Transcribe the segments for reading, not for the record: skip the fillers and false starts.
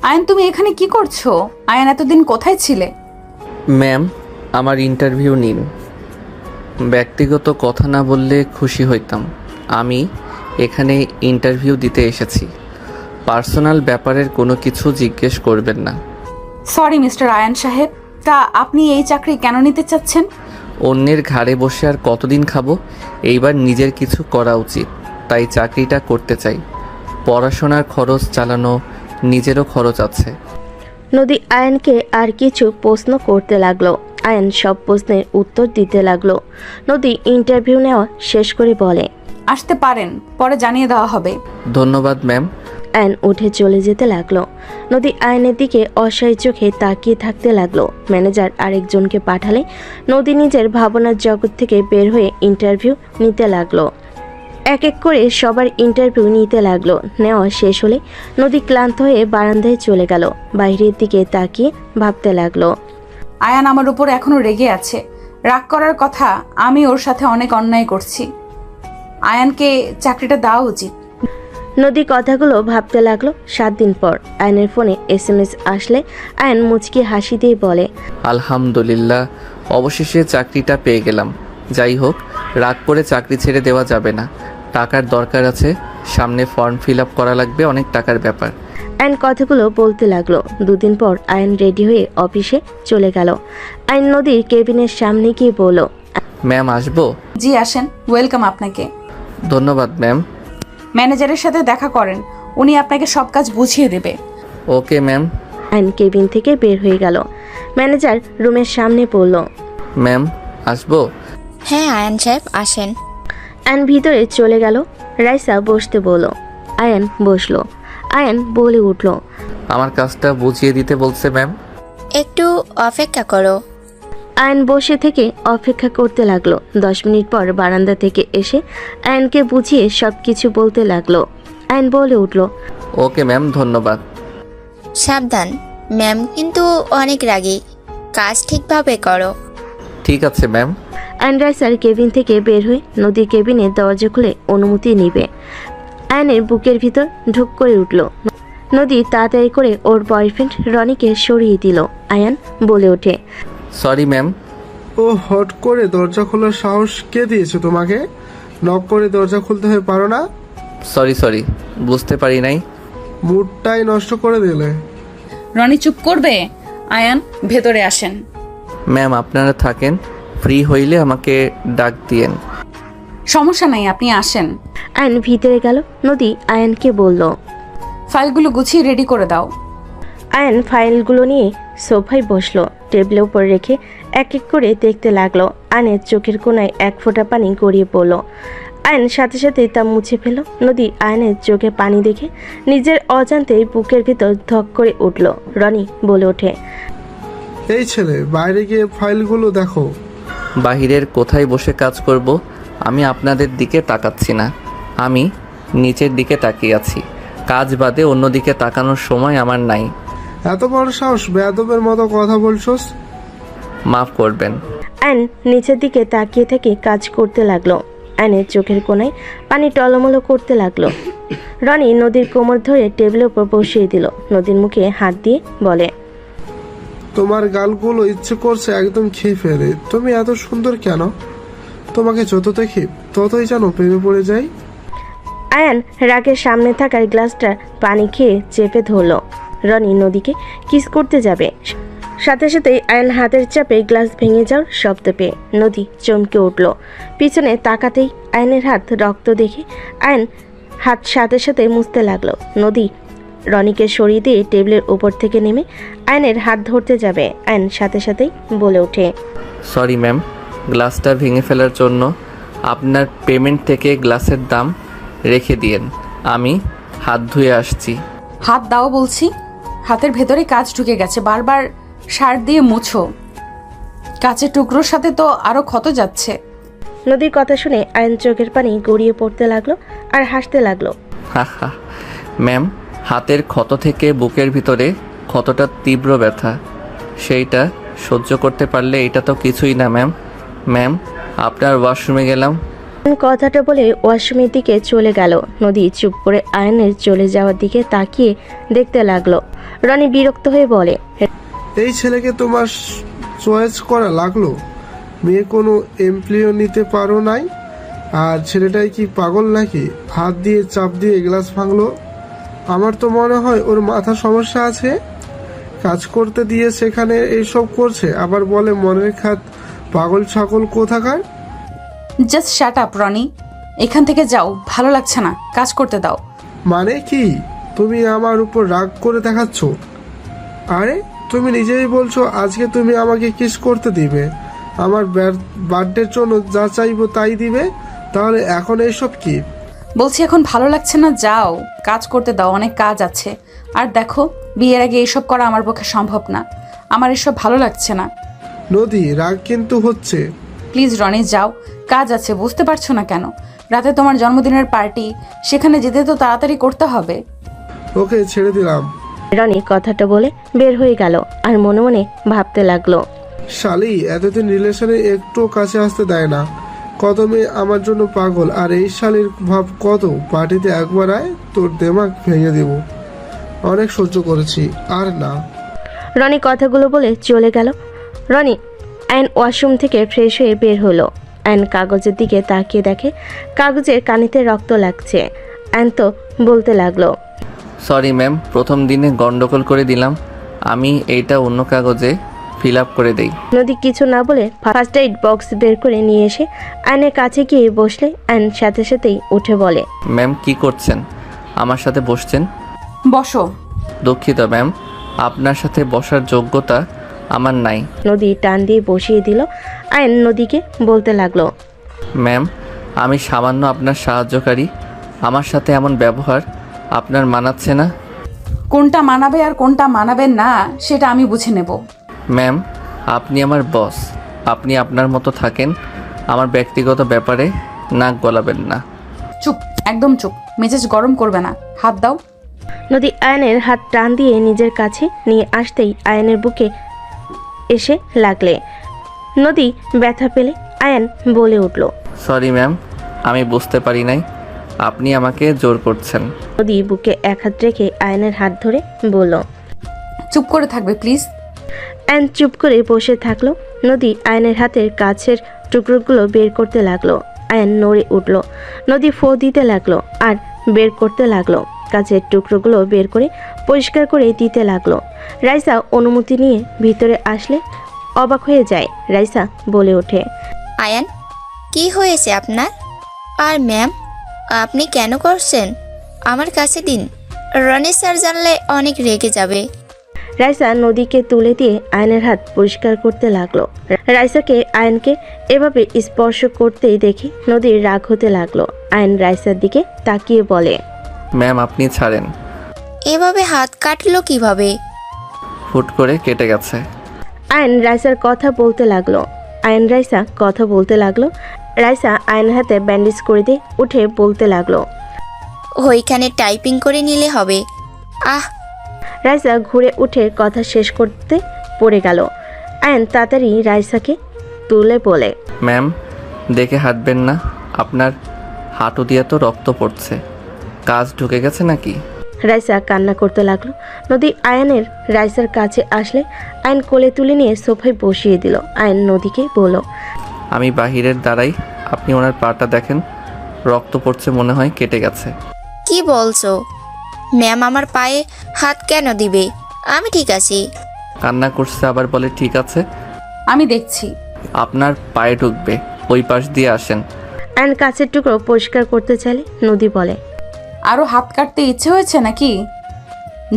আয়ান, তুমি এখানে কি করছো? আয়ান, এতদিন কোথায় ছিলে? ম্যাম, আমার ইন্টারভিউ নিন। ব্যক্তিগত কথা না বললে খুশি হইতাম। আমি এখানে ইন্টারভিউ দিতে এসেছি। পার্সোনাল ব্যাপারের কোনো কিছু জিজ্ঞেস করবেন না। সরি মিস্টার আয়ান সাহেব, তা আপনি এই চাকরি কেন নিতে চাচ্ছেন? অন্যের ঘাড়ে বসে আর কতদিন খাবো? এইবার নিজের কিছু করা উচিত, তাই চাকরিটা করতে চাই। পড়াশোনার খরচ চালানো, নিজেরও খরচ আছে। নদী আয়ানকে আর কিছু প্রশ্ন করতে লাগলো। আয়ান সব প্রশ্নের উত্তর দিতে লাগলো। নদী ইন্টারভিউ নেওয়া শেষ করে বলে, আসতে পারেন, পরে জানিয়ে দেওয়া হবে। ধন্যবাদ ম্যাম। আয়ন উঠে চলে যেতে লাগলো। নদী আয়নের দিকে অসহায় চোখে তাকিয়ে থাকতে লাগলো। ম্যানেজার আরেকজনকে পাঠালে নদী নিজের ভাবনার জগৎ থেকে বের হয়ে ইন্টারভিউ নিতে লাগলো। এক এক করে সবার ইন্টারভিউ নিতে লাগলো। নেওয়া শেষ হলে নদী ক্লান্ত হয়ে বারান্দায় চলে গেল। বাইরের দিকে তাকিয়ে ভাবতে লাগলো। আয়ান আমার উপর এখনো রেগে আছে। রাগ করার কথা, আমি ওর সাথে অনেক অন্যায় করছি। আয়ানকে চাকরিটা দেওয়া উচিত। নদী কথাগুলো ভাবতে লাগলো। 7 দিন পর আয়নের ফোনে SMS আসলে আয়ন মুচকি হাসি দিয়ে বলে, আলহামদুলিল্লাহ, অবশেষে চাকরিটা পেয়ে গেলাম। যাই হোক, রাগ করে চাকরি ছেড়ে দেওয়া যাবে না। টাকার দরকার আছে, সামনে ফর্ম ফিল আপ করা লাগবে, অনেক টাকার ব্যাপার। আয়ন কথাগুলো বলতে লাগলো। 2 দিন পর আয়ন রেডি হয়ে অফিসে চলে গেল। আয়ন নদীর কেবিনের সামনে গিয়ে বলল, ম্যাম, আসবো? জি আসেন, ওয়েলকাম আপনাকে। ধন্যবাদ ম্যাম। ম্যানেজারের সাথে দেখা করেন, উনি আপনাকে সব কাজ বুঝিয়ে দেবে। Okay ma'am. আয়ন কেবিন থেকে বের হয়ে গেল। ম্যানেজার রুমের সামনে বলল, ম্যাম, আসবো? হ্যাঁ আয়ান সাহেব আসেন। আয়ন ভিতরে চলে গেল। রাইসা বসতে বলল। আয়ন বসলো। আয়ন বলে উঠল, আমার কাজটা বুঝিয়ে দিতে বলছে ম্যাম। একটু অপেক্ষা করো। আয়ন বসে থেকে অপেক্ষা করতে লাগলো। 10 মিনিট পর বারান্দা থেকে এসে আয়নকে বুঝিয়ে সব কিছু বলতে লাগলো। আয়ন বলে উঠল, ওকে ম্যাম, ধন্যবাদ। সাবধান, ম্যাম কিন্তু অনেক রাগী, কাজ ঠিকভাবে করো। ঠিক আছে ম্যাম। আয়ন রাইসার কেবিন থেকে বের হয়ে নদীর কেবিনের দরজা খুলে অনুমতি নিবে। আয়নের বুকের ভিতর ঢুক করে উঠল। নদী তাড়াতাড়ি করে ওর বয়ফ্রেন্ড রনিকে সরিয়ে দিল। আয়ান বলে ওঠে, সরি ম্যাম। ও হট করে দরজা খোলার সাহস কে দিয়েছে তোমাকে? নক করে দরজা খুলতে হয়ে পারো না? সরি, বুঝতে পারি নাই। মুডটাই নষ্ট করে দিলে। রনি চুপ করবে? আয়ান, ভেতরে আসেন। ম্যাম, আপনারা থাকেন, ফ্রি হইলে আমাকে ডাক দিয়েন। সমস্যা নাই, আপনি আসেন। আয়ন ভিতরে গেল। নদী আয়নকে বলল, ফাইলগুলো গুছিয়ে রেডি করে দাও। আয়ন ফাইলগুলো নিয়ে সোফায় বসলো। টেবিলের উপর রেখে এক এক করে দেখতে লাগলো। আয়নের চোখের কোণায় এক ফোঁটা পানি গড়িয়ে পড়লো। আয়ন সাথে সাথে তা মুছে ফেল। নদী আয়নের চোখে পানি দেখে নিজের অজান্তেই বুকের ভিতর ধক করে উঠল। রনি বলে ওঠে, এই ছেলে, বাইরে গিয়ে ফাইলগুলো দেখো। বাহিরের কোথায় বসে কাজ করব? আমি আপনাদের দিকে তাকাচ্ছি না, আমি নিচের দিকে তাকিয়ে আছি। কাজ বাদে অন্যদিকে তাকানোর সময় আমার নাই। এত বড় সাহস, বেয়াদবের মতো কথা বলছোস। মাফ করবেন। আয়ন নিচের দিকে তাকিয়ে থেকে কাজ করতে লাগলো। আয়নের চোখের কোণায় পানি টলমলো করতে লাগলো। রনি নদীর কোমর ধরে টেবিলের উপর বসিয়ে দিল। নদীর মুখে হাত দিয়ে বলে, তোমার গালগুলো ইচ্ছে করছে একদম খেয়ে ফেলে। তুমি এত সুন্দর কেন? তোমাকে যত দেখি ততই যেন প্রেমে পড়ে যাই। আয়ান রাগের সামনে থাকার গ্লাসটা পানি খেয়ে চেপে ধরল। রনি নদীকে কিস করতে যাবে, সাথে সাথেই আয়ন হাতের চাপে গ্লাস ভেঙে যাওয়ার শব্দ পেয়ে নদী চমকে উঠল। পিছনে তাকাতেই আয়নের হাত রক্ত দেখে আয়ন হাত সাথে সাথে মুছতে লাগলো। নদী রনিকে সরিয়ে দিয়ে টেবিলের উপর থেকে নেমে আয়নের হাত ধরতে যাবে। আয়ন সাথে সাথেই বলে ওঠে, সরি ম্যাম, গ্লাসটা ভেঙে ফেলার জন্য। আপনার পেমেন্ট থেকে গ্লাসের দাম রেখে দিয়েন, আমি হাত ধুয়ে আসছি। হাত দাও বলছি। হাতের ভেতরে কাজ ঢুকে গেছে, বারবার সার দিয়ে মুছো। কাচের টুকরোর সাথে তো আরো ক্ষত যাচ্ছে। নদীর কথা শুনে আয়ন চোখের পানি গড়িয়ে পড়তে লাগলো আর হাসতে লাগলো। হা হা। ম্যাম, হাতের ক্ষত থেকে বুকের ভিতরে ক্ষতটা তীব্র ব্যথা, সেইটা সহ্য করতে পারলে এটা তো কিছুই না ম্যাম। ম্যাম, আপনার ওয়াশরুমে গেলাম। কথাটা বলে ওয়াশরুমের দিকে চলে গেল। নদী চুপ করে আয়নের চলে যাওয়ার দিকে তাকিয়ে দেখতে লাগলো। রনি বিরক্ত হয়ে বলে, এই ছেলেকে তোমার চয়েস করা লাগলো? মেয়ে কোনো এমপ্লয়ও নিতে পারো নাই? আর ছেলেটাই কি পাগল নাকি? হাত দিয়ে চাপ দিয়ে গ্লাস ভাঙলো। আমার তো মনে হয় ওর মাথা সমস্যা আছে। কাজ করতে দিয়ে সেখানে এইসব করছে, আবার বলে মনের খাত পাগল ছাগল কোথাকার। জাস্ট শাট আপ রনি, এখান থেকে যাও, ভালো লাগছে না, কাজ করতে দাও। মানে কি? তুমি আমার উপর রাগ করে দেখাচ্ছ? আরে তুমি নিজেই বলছো আজকে তুমি আমাকে কিস করতে দিবে, আমার বার্থডের জন্য যা চাইবো তাই দিবে, তাহলে এখন এইসব কি? বলছি এখন ভালো লাগছে না, যাও কাজ করতে দাও, অনেক কাজ আছে। আর দেখো, বিয়ের আগে এসব করা আমার পক্ষে সম্ভব না, আমার এসব ভালো লাগছে না। নদী, রাগ কিন্তু হচ্ছে। প্লিজ রনি যাও, কাজ আছে, বুঝতে পারছো না কেন? রাতে তোমার জন্মদিনের পার্টি, সেখানে যেতে তো তাড়াতাড়ি করতে হবে। ওকে ছেড়ে দিলাম। রনি কথাটা বলে বের হয়ে গেল আর মনে মনে ভাবতে লাগলো, শালি এতদিন রিলেশনে একটু কাছে আসতে দেয় না। কত মেয়ে আমার জন্য পাগল, আর এই শালির ভাব কত, পার্টিতে একবার আয় তোর দেমাগ ভেঙে দেব। অনেক সহ্য করেছি, আর না। রনি কথাগুলো বলে চলে গেল। রনি আয়ন ওয়াশরুম থেকে ফ্রেশ হয়ে বের হলো। আয়ন কাগজের দিকে তাকিয়ে দেখে কাগজের কানিতে রক্ত লাগছে। আয়ন তো বলতে লাগলো, সরি ম্যাম, প্রথম দিনে গন্ডগোল করে দিলাম। আমি এইটা অন্য কাগজে ফিল আপ করে দেই। নদী কিছু না বলে ফার্স্ট এইড বক্স বের করে নিয়ে এসে আয়নের কাছে গিয়ে বসলে আয়ন সাথে সাথেই উঠে বলে, ম্যাম কি করছেন? আমার সাথে বসছেন? বসো। দুঃখিত ম্যাম, আপনার সাথে বসার যোগ্যতা আমার নাই। নদী টান দিয়ে বসিয়ে দিল। আয়ন নদীকে বলতে লাগলো, ম্যাম, আমি সামান্য আপনার সাহায্যকারী, আমার সাথে এমন ব্যবহার আপনার মানাচ্ছে না। কোনটা মানাবে আর কোনটা মানাবে না সেটা আমি বুঝে নেব। ম্যাম, আপনি আমার বস, আপনি আপনার মতো থাকেন, আমার ব্যক্তিগত ব্যাপারে নাক গলাবেন না। চুপ, একদম চুপ, মেজাজ গরম করবে না, হাত দাও। নদী আয়নের হাত টান দিয়ে নিজের কাছে নিয়ে আসতেই আয়নের বুকে এসে লাগলে। নদী ব্যথা পেলে আয়ন বলে উঠল, সরি ম্যাম, আমি বুঝতে পারি নাই আপনি আমাকে জোর করছেন। নদী বুকে এক হাত রেখে আয়নের হাত ধরে বলল, চুপ করে থাকবে প্লিজ। আয়ন চুপ করে বসে থাকলো। নদী আয়নের হাতের কাছের টুকরোগুলো বের করতে লাগলো। আয়ন নড়ে উঠল। নদী ফো দিতে লাগলো আর বের করতে লাগলো। কাছের টুকরোগুলো বের করে পরিষ্কার করে দিতে লাগলো। রাইসা অনুমতি নিয়ে ভিতরে আসলে অবাক হয়ে যায়। রাইসা বলে ওঠে, আয়ান, কি হয়েছে আপনার? আর ম্যাম, আপনি কেন করছেন? আমার কাছে দিন, রনি স্যার জানলে অনেক রেগে যাবে। রাইসা নদীকে তুলে দিয়ে আয়নের হাত পরিষ্কার করতে লাগলো। রাইসাকে আয়নকে এভাবে স্পর্শ করতেই দেখি নদীর রাগ হতে লাগলো। আয়ন রাইসার দিকে তাকিয়ে বলে, ম্যাম আপনি ছাড়েন। এভাবে হাত কাটলো কিভাবে? হুট করে কেটে গেছে। আয়ন রাইসার কথা বলতে লাগলো। রাইসা আয়নের হাতে ব্যান্ডেজ করে দিয়ে উঠে বলতে লাগলো, ওইখানে টাইপিং করে নিলে হবে। আহ, রাইসা ঘুরে উঠে কথা শেষ করতে পড়ে গেল। আয়ন তাড়াতাড়ি রাইসাকে তুলে বলে, ম্যাম দেখে হাঁটবেন না, আপনার হাঁটু দিয়ে তো রক্ত পড়ছে, কাজ ঢুকে গেছে নাকি? রাইসা কান্না করতে লাগলো। নদী আয়নের রাইসার কাছে আসলে আয়ন কোলে তুলে নিয়ে সোফায় বসিয়ে দিল। আয়ন নদীকে বলল, আমি বাহিরের দাঁড়াই, আপনি ওনার পাটা দেখেন, রক্ত পড়ছে, মনে হয় কেটে গেছে। কি বলছো? ম্যাম আমার পায়ে হাত কেন দিবে? আমি ঠিক আছি। কান্না করছে আবার বলে ঠিক আছে। আমি দেখছি। আপনার পায়ে ঢুকবে, ওই পাশ দিয়ে আসেন। আয়ন কাছের টুকরো পরিষ্কার করতে চাইলে নদী বলে, আরো হাত কাটতে ইচ্ছে হয়েছে নাকি?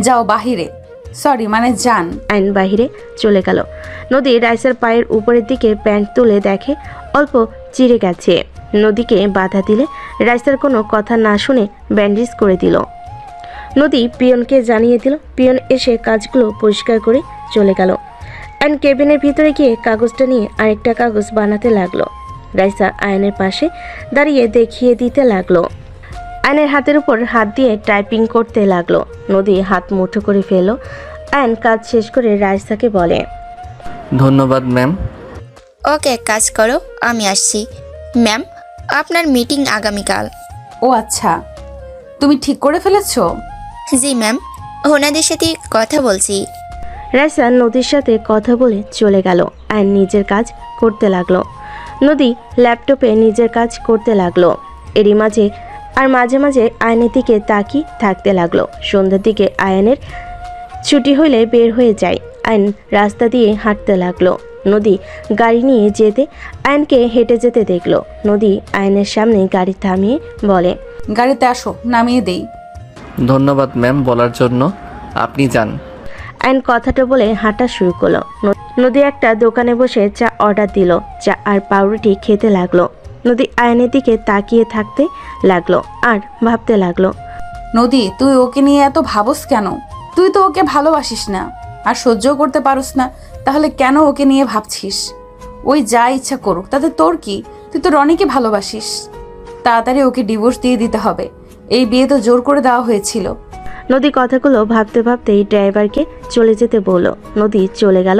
যাও বাহিরে, সরি মানে যান। আয়ন বাহিরে চলে গেল। নদী রাইসার পায়ের উপরের দিকে প্যান্ট তুলে দেখে অল্প চিড়ে গেছে। নদীকে বাধা দিলে রাইসার কোনো কথা না শুনে ব্যান্ডেজ করে দিল। নদী পিয়নকে জানিয়ে দিল। পিয়ন এসে কাজগুলো পরিষ্কার করে চলে গেল। আয়ন কেবিনের ভিতরে গিয়ে কাগজটা নিয়ে আরেকটা কাগজ বানাতে লাগলো। রাইসা আয়নের পাশে দাঁড়িয়ে দেখিয়ে দিতে লাগলো। আয়নের হাতের উপর হাত দিয়ে টাইপিং করতে লাগলো। নদী হাত মুঠো করে ফেলল। আয়ন কাজ শেষ করে রাইসাকে বলে, ধন্যবাদ ম্যাম। ওকে, কাজ করো, আমি আসছি। ম্যাম, আপনার মিটিং আগামীকাল। ও আচ্ছা, তুমি ঠিক করে ফেলেছো? জি ম্যাম, ওনাদের সাথে কথা বলছি। রাইসা নদীর সাথে কথা বলে চলে গেল। আয়ন নিজের কাজ করতে লাগলো। নদী ল্যাপটপে নিজের কাজ করতে লাগলো। এরই মাঝে মাঝে মাঝে আয়নের দিকে তাকিয়ে থাকতে লাগলো। সন্ধ্যার দিকে আয়নের ছুটি হলে বের হয়ে যায়। আয়ন রাস্তা দিয়ে হাঁটতে লাগলো। নদী গাড়ি নিয়ে যেতে আয়নকে হেঁটে যেতে দেখলো। নদী আয়নের সামনে গাড়ি থামিয়ে বলে, গাড়িতে আসো, নামিয়ে দেই। ধন্যবাদ ম্যাম বলার জন্য। আপনি যান। আয়ন কথাটা বলে হাঁটা শুরু করলো। নদী একটা দোকানে বসে চা অর্ডার দিল। চা আর পাউরুটি খেতে লাগলো। নদী আয়নের দিকে তাকিয়ে থাকতে লাগলো আর ভাবতে লাগলো, নদী, তুই ওকে নিয়ে এত ভাবস কেন? তুই তো ওকে ভালোবাসিস না আর সহ্য করতে পারস না, তাহলে কেন ওকে নিয়ে ভাবছিস? ওই যা ইচ্ছা করুক, তাতে তোর কি? তুই তো রনিকে ভালোবাসিস। তাড়াতাড়ি ওকে ডিভোর্স দিয়ে দিতে হবে। এই বিয়ে তো জোর করে দেওয়া হয়েছিল। নদী কথাগুলো ভাবতে ভাবতেই ড্রাইভারকে চলে যেতে বলল। নদী চলে গেল।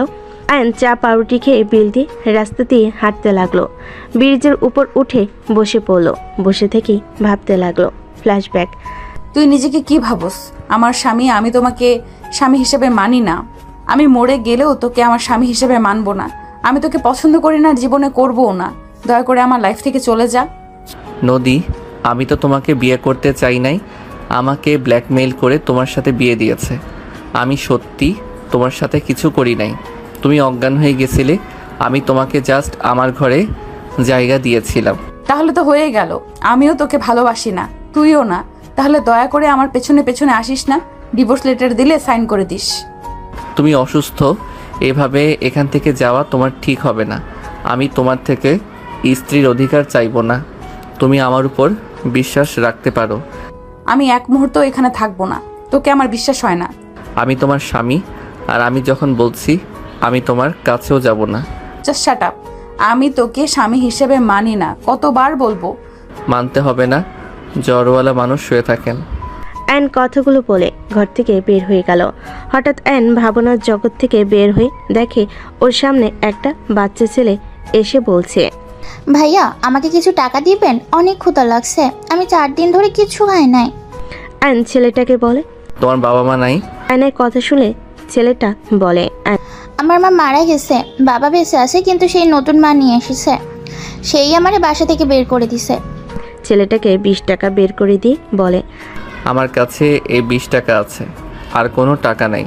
আয়ন চা পাউরুটি খেয়ে বিল দিয়ে রাস্তা দিয়ে হাঁটতে লাগলো। ব্রিজের উপর উঠে বসে পড়লো। বসে থেকেই ভাবতে লাগলো। ফ্ল্যাশব্যাক। তুই নিজেকে কি ভাবস? আমার স্বামী, আমি তোমাকে স্বামী হিসেবে মানি না। আমি মরে গেলেও তোকে আমার স্বামী হিসেবে মানবো না। আমি তোকে পছন্দ করি না, জীবনে করবও না। দয়া করে আমার লাইফ থেকে চলে যা। নদী, আমি তো তোমাকে বিয়ে করতে চাই নাই। আমাকে ব্ল্যাকমেইল করে তোমার সাথে বিয়ে দিয়েছে। আমি সত্যি তোমার সাথে কিছু করি নাই। তুমি অজ্ঞান হয়ে গেছিলে। আমি তোমাকে জাস্ট আমার ঘরে জায়গা দিয়েছিলাম। তাহলে তো হয়ে গেল। আমিও তোকে ভালোবাসি না, তুইও না। তাহলে দয়া করে আমার পেছনে পেছনে আসিস না। ডিভোর্স লেটার দিলে সাইন করে দিস। তুমি অসুস্থ, এভাবে এখান থেকে যাওয়া তোমার ঠিক হবে না। আমি তোমার থেকে স্ত্রীর অধিকার চাইবো না। তুমি আমার উপর বিশ্বাস রাখতে পারো। আমি এক মুহূর্ত এখানে থাকবো না। তোকে আমার বিশ্বাস হয় না। আমি তোমার স্বামী, আর আমি যখন বলছি আমি তোমার কাছেও যাব না। Just shut up. আমি তোকে স্বামী হিসেবে মানি না। কতবার বলবো? মানতে হবে না, জ্বরওয়ালা মানুষ শুয়ে থাকেন। অ্যান কথাগুলো বলে ঘর থেকে বের হয়ে গেল। হঠাৎ অ্যান ভাবনার জগৎ থেকে বের হয়ে দেখে ওর সামনে একটা বাচ্চা ছেলে এসে বলছে, ভাইয়া আমাকে কিছু টাকা দিবেন? অনেক ক্ষুধা লাগছে, আমি 4 দিন ধরে কিছু খাই নাই। অ্যান ছেলেটাকে বলে। তোমার বাবা মা নাই? অ্যানের কথা শুনে ছেলেটা বলে, আমার মা মারা গেছে, বাবা বেঁচে আছে, কিন্তু সেই নতুন মা নিয়ে এসেছে। সেই আমারে বাসা থেকে বের করে দিছে। ছেলেটাকে 20 টাকা বের করে দিয়ে বলে, আমার কাছে এই 20 টাকা আছে, আর কোনো টাকা নাই।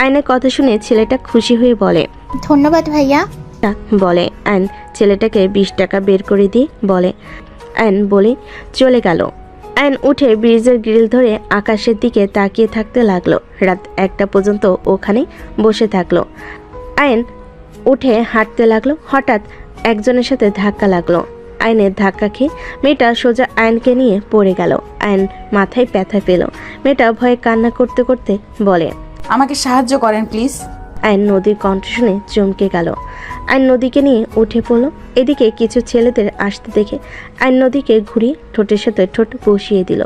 আয়নের কথা শুনে ছেলেটা খুশি হয়ে বলে, ধন্যবাদ ভাইয়া। বলে অ্যান ছেলেটাকে 20 টাকা বের করে দিয়ে বলে। অ্যান বলে চলে গেল। অ্যান উঠে ব্রিজের গ্রিল ধরে আকাশের দিকে তাকিয়ে থাকতে লাগলো। রাত 1টা পর্যন্ত ওখানে বসে থাকলো। অ্যান উঠে হাঁটতে লাগলো। হঠাৎ একজনের সাথে ধাক্কা লাগলো। আয়নের ধাক্কা খেয়ে মেয়েটা সোজা আয়নকে নিয়ে পড়ে গেল। আয়ন মাথায় ব্যথা পেল। মেয়েটা ভয়ে কান্না করতে করতে বলে, আমাকে সাহায্য করেন প্লিজ। আয়ন নদীর কণ্ঠ শুনে চমকে গেল। আয়ন নদীকে নিয়ে উঠে পড়ল। এদিকে কিছু ছেলেদের আসতে দেখে আয়ন নদীকে ঘুরিয়ে ঠোঁটের সাথে ঠোঁট বসিয়ে দিল।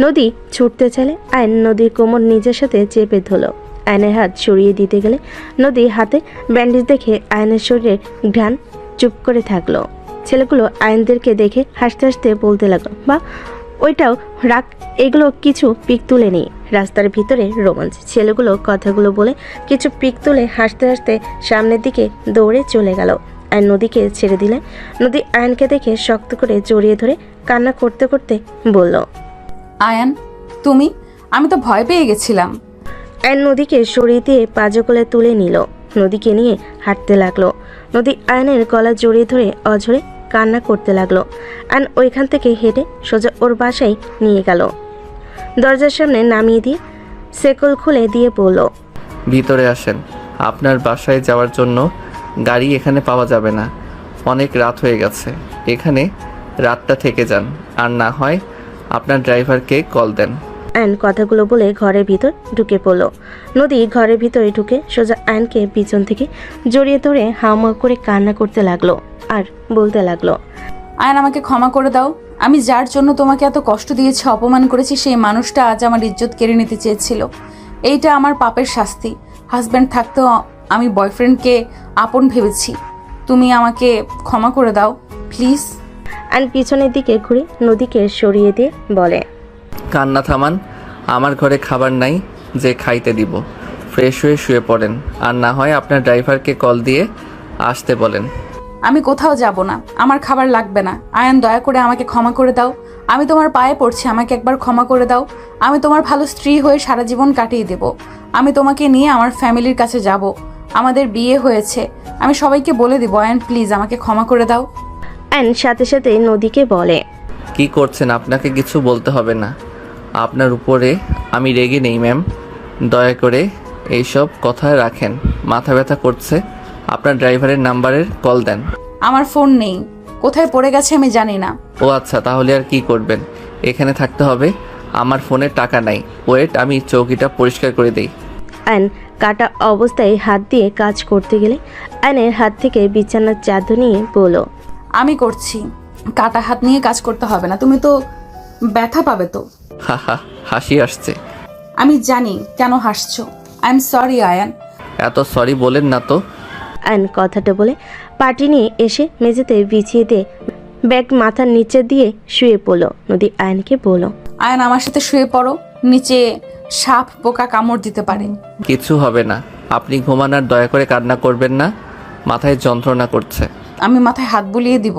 নদী ছুটতে চাইলে আয়ন নদীর কোমর নিজের সাথে চেপে ধরল। আয়নের হাত সরিয়ে দিতে গেলে নদী হাতে ব্যান্ডেজ দেখে আয়নের শরীরে ঘ্রাণ চুপ করে থাকলো। ছেলেগুলো আয়নদেরকে দেখে হাসতে হাসতে বলতে লাগলো, বা ওইটাও রাগ, এগুলো কিছু পিক তুলে নেই। রাস্তার ভিতরে রোমাঞ্চ। ছেলেগুলো কথাগুলো বলে কিছু পিক তুলে হাসতে হাসতে সামনের দিকে দৌড়ে চলে গেল। আয়ন নদীকে ছেড়ে দিলে নদী আয়নকে দেখে শক্ত করে জড়িয়ে ধরে কান্না করতে করতে বলল, আয়ান, তুমি? আমি তো ভয় পেয়ে গেছিলাম। আয়ন নদীকে সরিয়ে দিয়ে পাজকলে তুলে নিল। নদীকে নিয়ে হাঁটতে লাগলো। নদী আয়নের গলা জড়িয়ে ধরে অঝরে কান্না করতে লাগলো। আয়ন ওইখান থেকে হেঁটে সোজা ওর বাসায় নিয়ে গেল। দরজার সামনে নামিয়ে দিয়ে সেকল খুলে দিয়ে বলল, ভিতরে আসেন। আপনার বাসায় যাওয়ার জন্য গাড়ি এখানে পাওয়া যাবে না। অনেক রাত হয়ে গেছে। এখানে রাতটা থেকে যান, আর না হয় আপনার ড্রাইভারকে কল দেন। আয়ন কথাগুলো বলে ঘরের ভিতর ঢুকে পড়ল। নদী ঘরের ভিতরে ঢুকে সোজা আয়নকে পিছন থেকে জড়িয়ে ধরে হাউমাউ করে কান্না করতে লাগলো আর বলতে লাগলো, আয়ান, আমাকে ক্ষমা করে দাও। আমি যার জন্য তোমাকে এত কষ্ট দিয়েছি, অপমান করেছি, সেই মানুষটা আজ আমার ইজ্জত কেড়ে নিতে চেয়েছিল। এইটা আমার পাপের শাস্তি। হাজব্যান্ড থাকতেও আমি বয়ফ্রেন্ডকে আপন ভেবেছি। তুমি আমাকে ক্ষমা করে দাও প্লিজ। আয়ন পিছনের দিকে ঘুরে নদীকে সরিয়ে দিয়ে বলে, কান্না থামান। আমার ঘরে খাবার নাই, যে খাইতে দিব। ফ্রেশ হয়ে শুয়ে পড়েন, আর না হয় আপনার ড্রাইভারকে কল দিয়ে আসতে বলেন। আমি কোথাও যাব না, আমার খাবার লাগবে না। আয়ান, দয়া করে আমাকে ক্ষমা করে দাও। আমি তোমার পায়ে পড়ছি, আমাকে একবার ক্ষমা করে দাও। আমি তোমার ভালো স্ত্রী হয়ে সারা জীবন কাটিয়ে দেব। আমি তোমাকে নিয়ে আমার ফ্যামিলির কাছে যাব। আমাদের বিয়ে হয়েছে, আমি সবাইকে বলে দেবো। আয়ান প্লিজ আমাকে ক্ষমা করে দাও। আয়ন সাথে সাথে নদীকে বলে। কি করছেন? আপনাকে কিছু বলতে হবে না। আপনার উপরে আমি রেগে নেই ম্যাম। দয়া করে এইসব কথা রাখেন। মাথা ব্যথা করছে, আপনার ড্রাইভারের নাম্বারের কল দেন। আমার ফোন নেই, কোথায় পড়ে গেছে আমি জানি না। ও আচ্ছা, তাহলে আর কি করবেন? এখানে থাকতে হবে। আমার ফোনে টাকা নাই। ওয়েট, আমি চৌকিটা পরিষ্কার করে দিই। আয়ন কাটা অবস্থায় হাত দিয়ে কাজ করতে গেলে আয়নের হাত থেকে বিছানার চাদর নিয়ে বলল। আমি করছি। কাটা হাত নিয়ে কাজ করতে হবে না, তুমি তো ব্যথা পাবে তো। হা হা, হাসি আসছে। আমি জানি কেন হাসছো। I am sorry Ayaan. এত সরি বলেন না তো। আয়ন কথাটা বলে পাটি নিয়ে এসে মেঝেতে বিছিয়ে দিয়ে ব্যাগ মাথার নিচে দিয়ে শুয়ে পড়ল। নদী আয়নকে বলল। আয়ান, আমার সাথে শুয়ে পড়ো, নিচে সাপ পোকা কামড় দিতে পারে। কিছু হবে না, আপনি ঘুমান আর দয়া করে কান্না করবেন না। মাথায় যন্ত্রণা করছে। আমি মাথায় হাত বুলিয়ে দিব।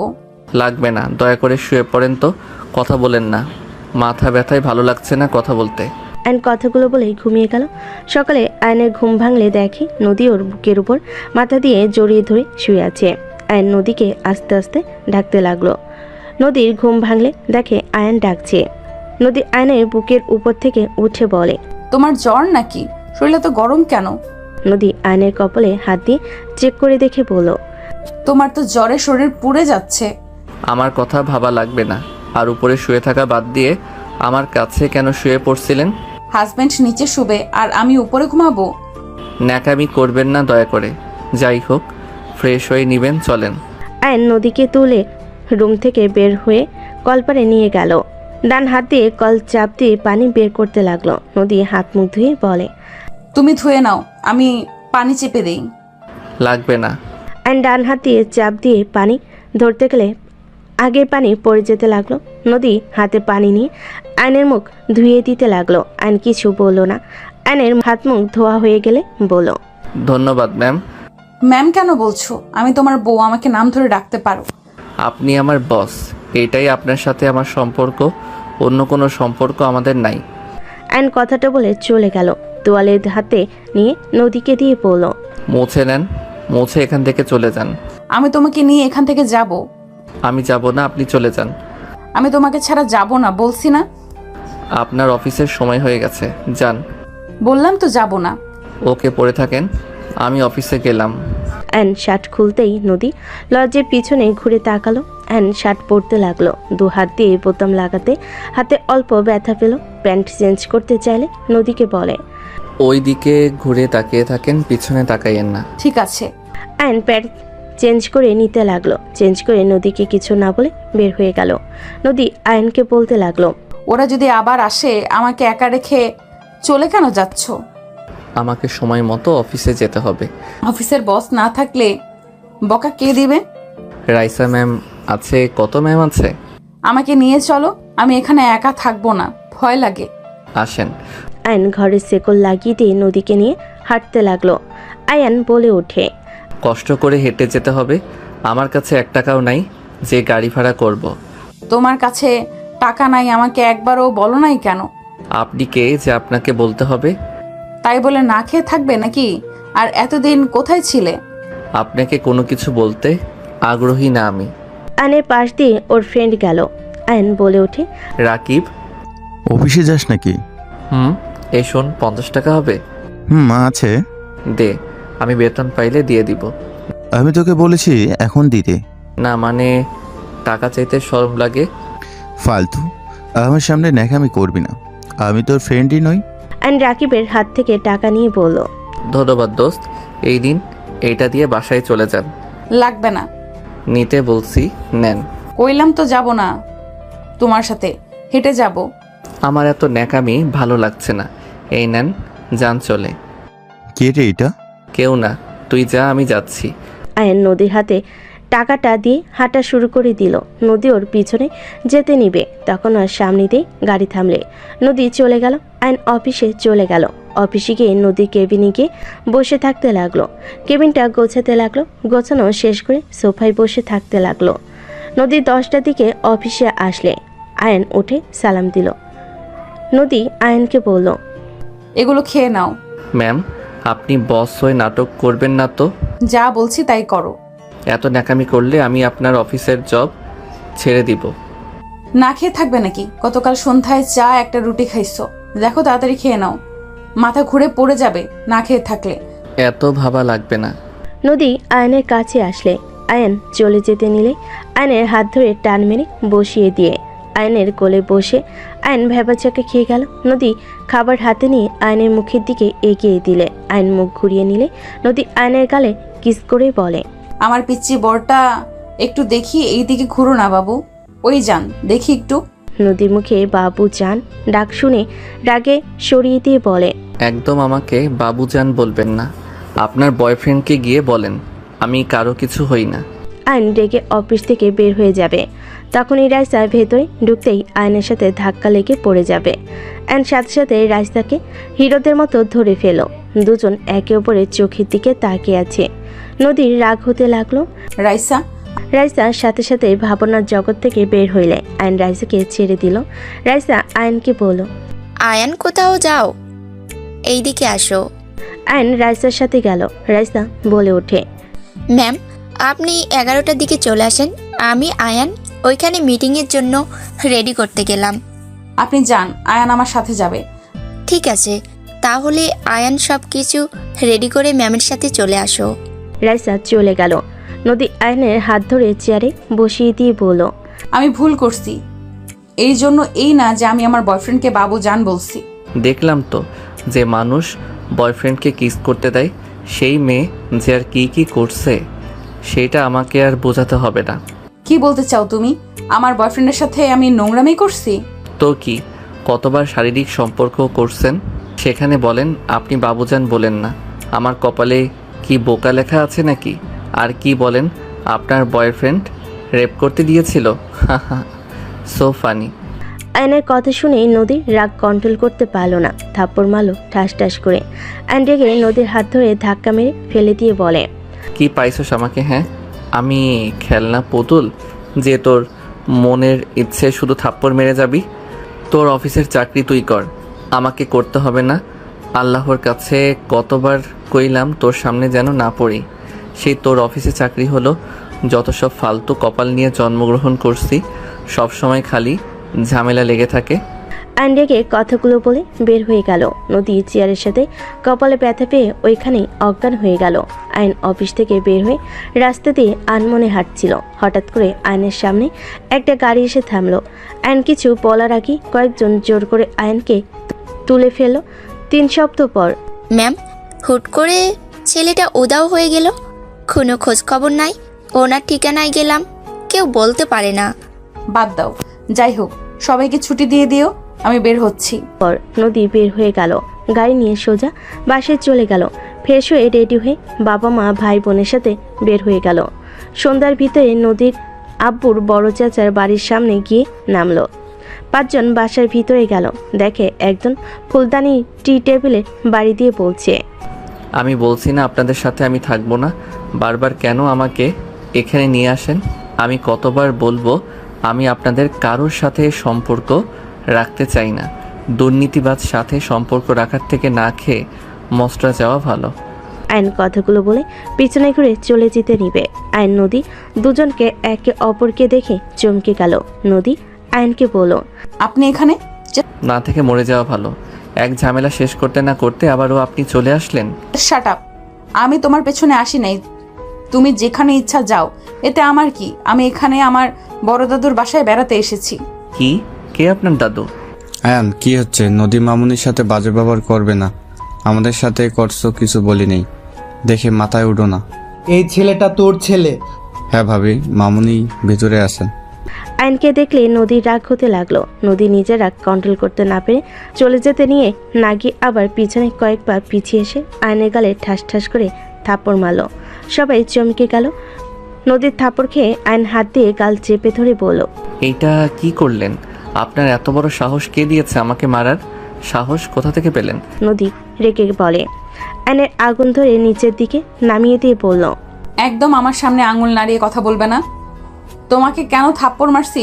লাগবে না, দয়া করে শুয়ে পড়েন তো। কথা বলেন না, মাথা ব্যথায় ভালো লাগছে না কথা বলতে। আয়ন কথাগুলো বলেই ঘুমিয়ে গেল। সকালে আয়নের ঘুম ভাঙলে দেখি নদী ওর বুকের উপর মাথা দিয়ে জড়িয়ে ধরে শুয়ে আছে। আয়ন নদীকে আস্তে আস্তে ডাকতে লাগলো। নদীর ঘুম ভাঙলে দেখে আয়ন ডাকছে। নদী আয়নের বুকের উপর থেকে উঠে বলে। তোমার জ্বর নাকি? শরীরে তো গরম কেন? নদী আয়নের কপালে হাত দিয়ে চেক করে দেখে বলল। তোমার তো জ্বরে শরীর পুড়ে যাচ্ছে। আমার কথা ভাবা লাগবে না। আর উপরে শুয়ে থাকা বাদ দিয়ে আমার কাছে কেন শুয়ে পড়ছিলেন? হাজবেন্ড নিচে শুবে আর আমি উপরে ঘুমাবো? ন্যাকামি করবেন না দয়া করে। যাই হোক, ফ্রেশ হয়ে নিবেন, চলেন। আয়ন নদীকে তুলে রুম থেকে বের হয়ে কলপারে নিয়ে গেল। ডান হাত দিয়ে কল চাপ দিয়ে পানি বের করতে লাগলো। নদী হাত মুখ ধুয়ে বলে। তুমি ধুয়ে নাও, আমি পানি চেপে দেই। লাগবে না। আয়ন ডান হাত দিয়ে চাপ দিয়ে পানি ধরতে গেলে আগের পানি পড়ে যেতে লাগলো। নদী হাতে পানি নিয়ে আয়নের মুখ ধুয়ে দিতে লাগলো। আয়ন কিছু বললো না। আয়নের হাত মুখ ধোয়া হয়ে গেলে বলল। ধন্যবাদ ম্যাম। ম্যাম কেন বলছো? আমি তোমার বউ, আমাকে নাম ধরে ডাকতে পারো। আপনি আমার বস, এটাই আপনার সাথে আমার সম্পর্ক। অন্য কোনো সম্পর্ক আমাদের নাই। আয়ন কথাটা বলে চলে গেল। তোয়ালের হাতে নিয়ে নদীকে দিয়ে বলল। মুছে নেন, মুছে এখান থেকে চলে যান। আমি তোমাকে নিয়ে এখান থেকে যাব। আমি যাব না, আপনি চলে যান। আমি তোমাকে ছাড়া যাব না, বলছি না? আপনার অফিসের সময় হয়ে গেছে, যান। বললাম তো যাব না। ওকে, পড়ে থাকেন, আমি অফিসে গেলাম। অ্যান শার্ট খুলতেই নদী লজ্জের পিছনে ঘুরে তাকালো। অ্যান শার্ট পরতে লাগলো। দু হাত দিয়ে বোতাম লাগাতে হাতে অল্প ব্যথা পেল। প্যান্ট চেঞ্জ করতে চাইলে নদীকে বলে। ওই দিকে ঘুরে তাকিয়ে থাকেন, পিছনে তাকাইয়েন না। ঠিক আছে। অ্যান প্যান্ট চেঞ্জ করে নিতে লাগলো। চেঞ্জ করে নদীকে কিছু না বলে বের হয়ে গেল। নদী আয়নকে বলতে লাগলো। ওরা যদি আবার আসে, আমাকে একা রেখে চলে কেন যাচ্ছ? আমাকে সময় মতো অফিসে যেতে হবে। অফিসের বস না থাকলে বকা কে দিবে? রাইসা ম্যাম আছে। কত ম্যাম আছে? আমাকে নিয়ে চলো, আমি এখানে একা থাকবো না, ভয় লাগে। আসেন। আয়ন ঘরের শেকল লাগিয়ে দিয়ে নদীকে নিয়ে হাঁটতে লাগলো। আয়ান বলে ওঠে। কষ্ট করে হেঁটে যেতে হবে। আমার কাছে 1 টাকাও নাই যে গাড়ি ভাড়া করব। তোমার কাছে টাকা নাই আমাকে একবারও বলো নাই কেন? আপনি কে যে আপনাকে বলতে হবে? তাই বলে না খেয়ে থাকবে নাকি? আর এতদিন কোথায় ছিলে? আপনাকে কোনো কিছু বলতে আগ্রহী না আমি। আয়নের পাশ দিয়ে ওর ফ্রেন্ড গেল। আয়ন বলে ওঠে। রাকিব, অফিসে যাস নাকি? এই শোন, 50 টাকা হবে? আছে। দে, আমি বেতন পাইলে দিয়ে দিব। আমি তোকে বলেছি এখন দিতে। না মানে, টাকা চাইতে শরম লাগে। ফালতু আমার সামনে ন্যাকামি করবি না, আমি তোর ফ্রেন্ডই নই। আয়ন রাকিবের হাত থেকে টাকা নিয়ে বলল। ধন্যবাদ দোস্ত, এই দিন এইটা দিয়ে বাসায় চলে যান। লাগবে না। নিতে বলছি, নেন। কইলাম তো যাব না, তোমার সাথে হেঁটে যাব। আমার এত ন্যাকামি ভালো লাগছে না। এই নেন, যান চলে। কে রে এটা? কেউ না, তুই যা, আমি যাচ্ছি। আয়ন নদীর হাতে টাকাটা দিয়ে হাঁটা শুরু করে দিল। নদী ওর পিছনে যেতে নিবে, তখন ওর সামনে দিয়ে গাড়ি থামলে। নদী চলে গেল। আয়ন অফিসে চলে গেল। অফিসে গিয়ে নদী কেবিনে গিয়ে বসে থাকতে লাগলো। কেবিনটা গোছাতে লাগলো। গোছানো শেষ করে সোফায় বসে থাকতে লাগলো। নদী 10টার দিকে অফিসে আসলে আয়ান উঠে সালাম দিল। নদী আয়ানকে বলল, এগুলো খেয়ে নাও। ম্যাম, আপনি বস হয়ে নাটক করবেন না তো? যা বলছি তাই করো। এত ন্যাকামি করলে আমি আপনার অফিসের জব ছেড়ে দিব। না খেয়ে থাকবে নাকি? গতকাল সন্ধ্যায় চা একটা রুটি খাইছো। দেখো তাড়াতাড়ি খেয়ে নাও, মাথা ঘুরে পড়ে যাবে না খেয়ে থাকলে। এত ভাবা লাগবে না। নদী আয়নের কাছে আসলে আয়ন চলে যেতে নিলে আয়নের হাত ধরে টান মেরে বসিয়ে দিয়ে আয়নের কোলে বসে আয়ন ভেবাচাকে খেয়ে গেল। নদী খাবার হাতে নিয়ে আয়নের মুখের দিকে এগিয়ে দিলে আয়ন মুখ ঘুরিয়ে নিলে নদী আয়নের গালে কিস করে বলে, আমার পিচ্চি বরটা একটু দেখি, এই দিকে ঘুরো না বাবু। ওই যান, দেখি একটু। নদীর মুখে বাবু জান ডাক শুনে রাগে সরিয়ে দিয়ে বলে, একদম আমাকে বাবুজান বলবেন না। আপনার বয়ফ্রেন্ডকে গিয়ে বলেন আমি কারো কিছু হই না। আয়ন রেগে অফিস থেকে বের হয়ে যাবে। তখনই রাইসা ভেতরে ঢুকতেই আয়নের সাথে ধাক্কা লেগে পড়ে যাবে। আয়ন সাথে সাথে রাইসাকে হিরোদের মতো ধরে ফেলো। দুজন একে অপরের চোখের দিকে তাকিয়ে আছে। নদীর রাগ হতে লাগলো। রাইসা, রাইসার সাথে সাথে ভাবনার জগৎ থেকে বের হইলে আয়ন রাইসাকে ছেড়ে দিল। রাইসা আয়নকে বলল, আয়ান কোথাও যাও, এইদিকে আসো। আয়ন রাইসার সাথে গেল। রাইসা বলে ওঠে, ম্যাম, আপনি 11টার দিকে চলে আসেন। আমি আয়ান ওইখানে মিটিংয়ের জন্য রেডি করতে গেলাম। আপনি যান, আয়ান আমার সাথে যাবে। ঠিক আছে, তাহলে আয়ান সব কিছু রেডি করে ম্যামের সাথে চলে আসো। রাইসা চলে গেল। নদী আয়নের হাত ধরে চেয়ারে বসিয়ে দিয়ে বলল, আমি ভুল করছি, এই জন্য এই না যে আমি আমার বয়ফ্রেন্ডকে বাবু জান বলছি। দেখলাম তো যে মানুষ বয়ফ্রেন্ডকে কিস করতে দেয়, সেই মেয়ে যে আর কি কি করছে সেটা আমাকে আর বোঝাতে হবে না। কি বলতে চাও তুমি? আমার বয়ফ্রেন্ডের সাথে আমি নোংরামি করছি? তো কি, কতবার শারীরিক সম্পর্ক করছেন সেখানে বলেন আপনি বাবুজান বলেন না? আমার কপালে কি বোকা লেখা আছে নাকি? আর কি বলেন আপনার বয়ফ্রেন্ড রেপ করতে দিয়েছিল? So funny. আয়নের কথা শুনে নদীর রাগ কন্ট্রোল করতে পারল না, থাপ্পড় মারল ঠাস ঠাস করে। আয়ন রেগে নদীর হাত ধরে ধাক্কা মেরে ফেলে দিয়ে বলে, কি পাইছস আমাকে? হ্যাঁ, আমি খেলনা পুতুল যে তোর মনের ইচ্ছে শুধু থাপ্পড় মেরে যাবি? তোর অফিসের চাকরি তুই কর, আমাকে করতে হবে না। আল্লাহর কাছে কতবার কইলাম তোর সামনে যেন না পড়ি। সেই তোর অফিসে চাকরি হলো, যত সব ফালতু কপাল নিয়ে জন্মগ্রহণ করছি, সব সময় খালি ঝামেলা লেগে থাকে। আয়ন রেগে কথাগুলো বলে বের হয়ে গেল। নদী চেয়ারের সাথে কপালে ব্যথা পেয়ে ওইখানেই অজ্ঞান হয়ে গেল। আয়ন অফিস থেকে বের হয়ে রাস্তা দিয়ে আনমনে হাঁটছিল। হঠাৎ করে আয়নের সামনে একটা গাড়ি এসে থামলো। আয়ন কিছু বলার আগে কয়েকজন জোর করে আয়নকে তুলে ফেলল। 3 সপ্তাহ পর। ম্যাম, হুট করে ছেলেটা উধাও হয়ে গেল, কোনো খোঁজ খবর নাই। ওনার ঠিকানায় গেলাম, কেউ বলতে পারে না। বাদ দাও, যাই হোক সবাইকে ছুটি দিয়ে দিও, আমি বের হচ্ছি। পর নদী বের হয়ে গেল। গাড়ি নিয়ে সোজা বাসায় চলে গেল। ফ্রেশ হয়ে রেডি হয়ে বাবা মা ভাই বোনের সাথে বের হয়ে গেল। সন্ধ্যার ভিতরে নদীর আব্বুর বড় চাচার বাড়ির সামনে গিয়ে নামলো। 5 জন বাসার ভিতরে গেল। দেখে একজন ফুলদানি টি টেবিলে বাড়ি দিয়ে বলছে, আমি বলছি না আপনাদের সাথে আমি থাকবো না? বারবার কেন আমাকে এখানে নিয়ে আসেন? আমি কতবার বলবো আমি আপনাদের কারোর সাথে সম্পর্ক রাখতে চাই না। দুর্নীতিবাজ সাথে সম্পর্ক রাখার থেকে না খেয়ে মস্ত্রা যাওয়া ভালো। আইন কথাগুলো বলে পিছনে ঘুরে চলে যেতে নিবে। আইন নদী দুজনকে একে অপরকে দেখে চমকে গেল। নদী আইনকে বলল, আপনি এখানে? না থেকে মরে যাওয়া ভালো। এক ঝামেলা শেষ করতে না করতে আবারও আপনি চলে আসলেন। শাট আপ, আমি তোমার পেছনে আসি নাই। তুমি যেখানে ইচ্ছা যাও, এতে আমার কি? আমি এখানে আমার বড় দাদুর বাসায় বেড়াতে এসেছি। কি? কে আপনার দাদু? আয়ান, কি হচ্ছে? নদী মামুনির সাথে বাজে ব্যবহার করবে না। আমাদের সাথে করছো, কিছু বলি নেই দেখে মাথায় উঠো না। এই ছেলেটা তোর ছেলে? হ্যাঁ ভাবি, মামুনি ভিতরে আছেন। আইনকে দেখলে নদীর রাগ হতে লাগলো। নদী নিজের রাগ কন্ট্রোল করতে না পেরে চলে যেতে নিয়ে না গিয়ে আবার পিছনে কয়েকবার পিছিয়ে এসে আইনের গালে ঠাস ঠাস করে থাপ্পড় মারল। সবাই চমকে গেল। নদীর থাপ্পড় খেয়ে আইন হাত দিয়ে গাল চেপে ধরে বলল, এইটা কি করলেন? আপনার এত বড় সাহস কে দিয়েছে আমাকে মারার? সাহস কোথা থেকে পেলেন? নদী রেগে বলে। আয়নের আগুন ধরে নিচের দিকে নামিয়ে দিয়ে বলল, একদম আমার সামনে আঙুল নাড়িয়ে কথা বলবে না। তোমাকে কেন থাপ্পড় মারছি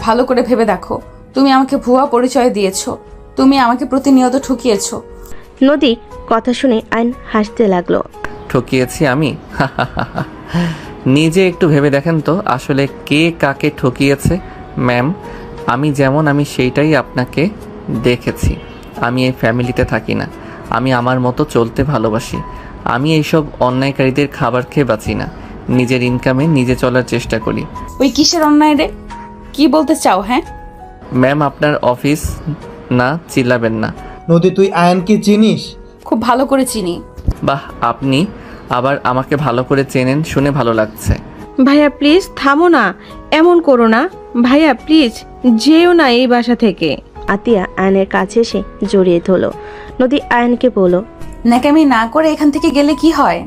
ভালো করে ভেবে দেখো। তুমি আমাকে ভুয়া পরিচয় দিয়েছো, তুমি আমাকে প্রতিনিয়ত ঠকিয়েছো। নদী কথা শুনে আয়ন হাসতে লাগলো। ঠকিয়েছি আমি? নিজে একটু ভেবে দেখেন তো আসলে কে কাকে ঠকিয়েছে। ম্যাম, আমি যেমন আমি সেইটাই আপনাকে দেখেছি। আমি এই ফ্যামিলিতে থাকি না, আমি আমার মতো চলতে ভালোবাসি। আমি এইসব অন্যায়কারীদের খাবার খেয়ে বাঁচি না, নিজের ইনকামে নিজে চলার চেষ্টা করি। ওই কিসের অন্যায় রে? কি বলতে চাও? হ্যাঁ ম্যাম, আপনার অফিস না, চিল্লাবেন না। নদী, তুই আয়ানকে চিনিস? খুব ভালো করে চিনি। বাহ, আপনি আবার আমাকে ভালো করে চেনেন, শুনে ভালো লাগছে। ভাইয়া প্লিজ থামো না, এমন করো না। ভাইয়া প্লিজ যেও না এই বাসা থেকে। আতিয়া আয়নের কাছে এসে জড়িয়ে ধরলো। নদী আয়নকে বলল, ন্যাকামি না করে এখান থেকে গেলে কি হয়?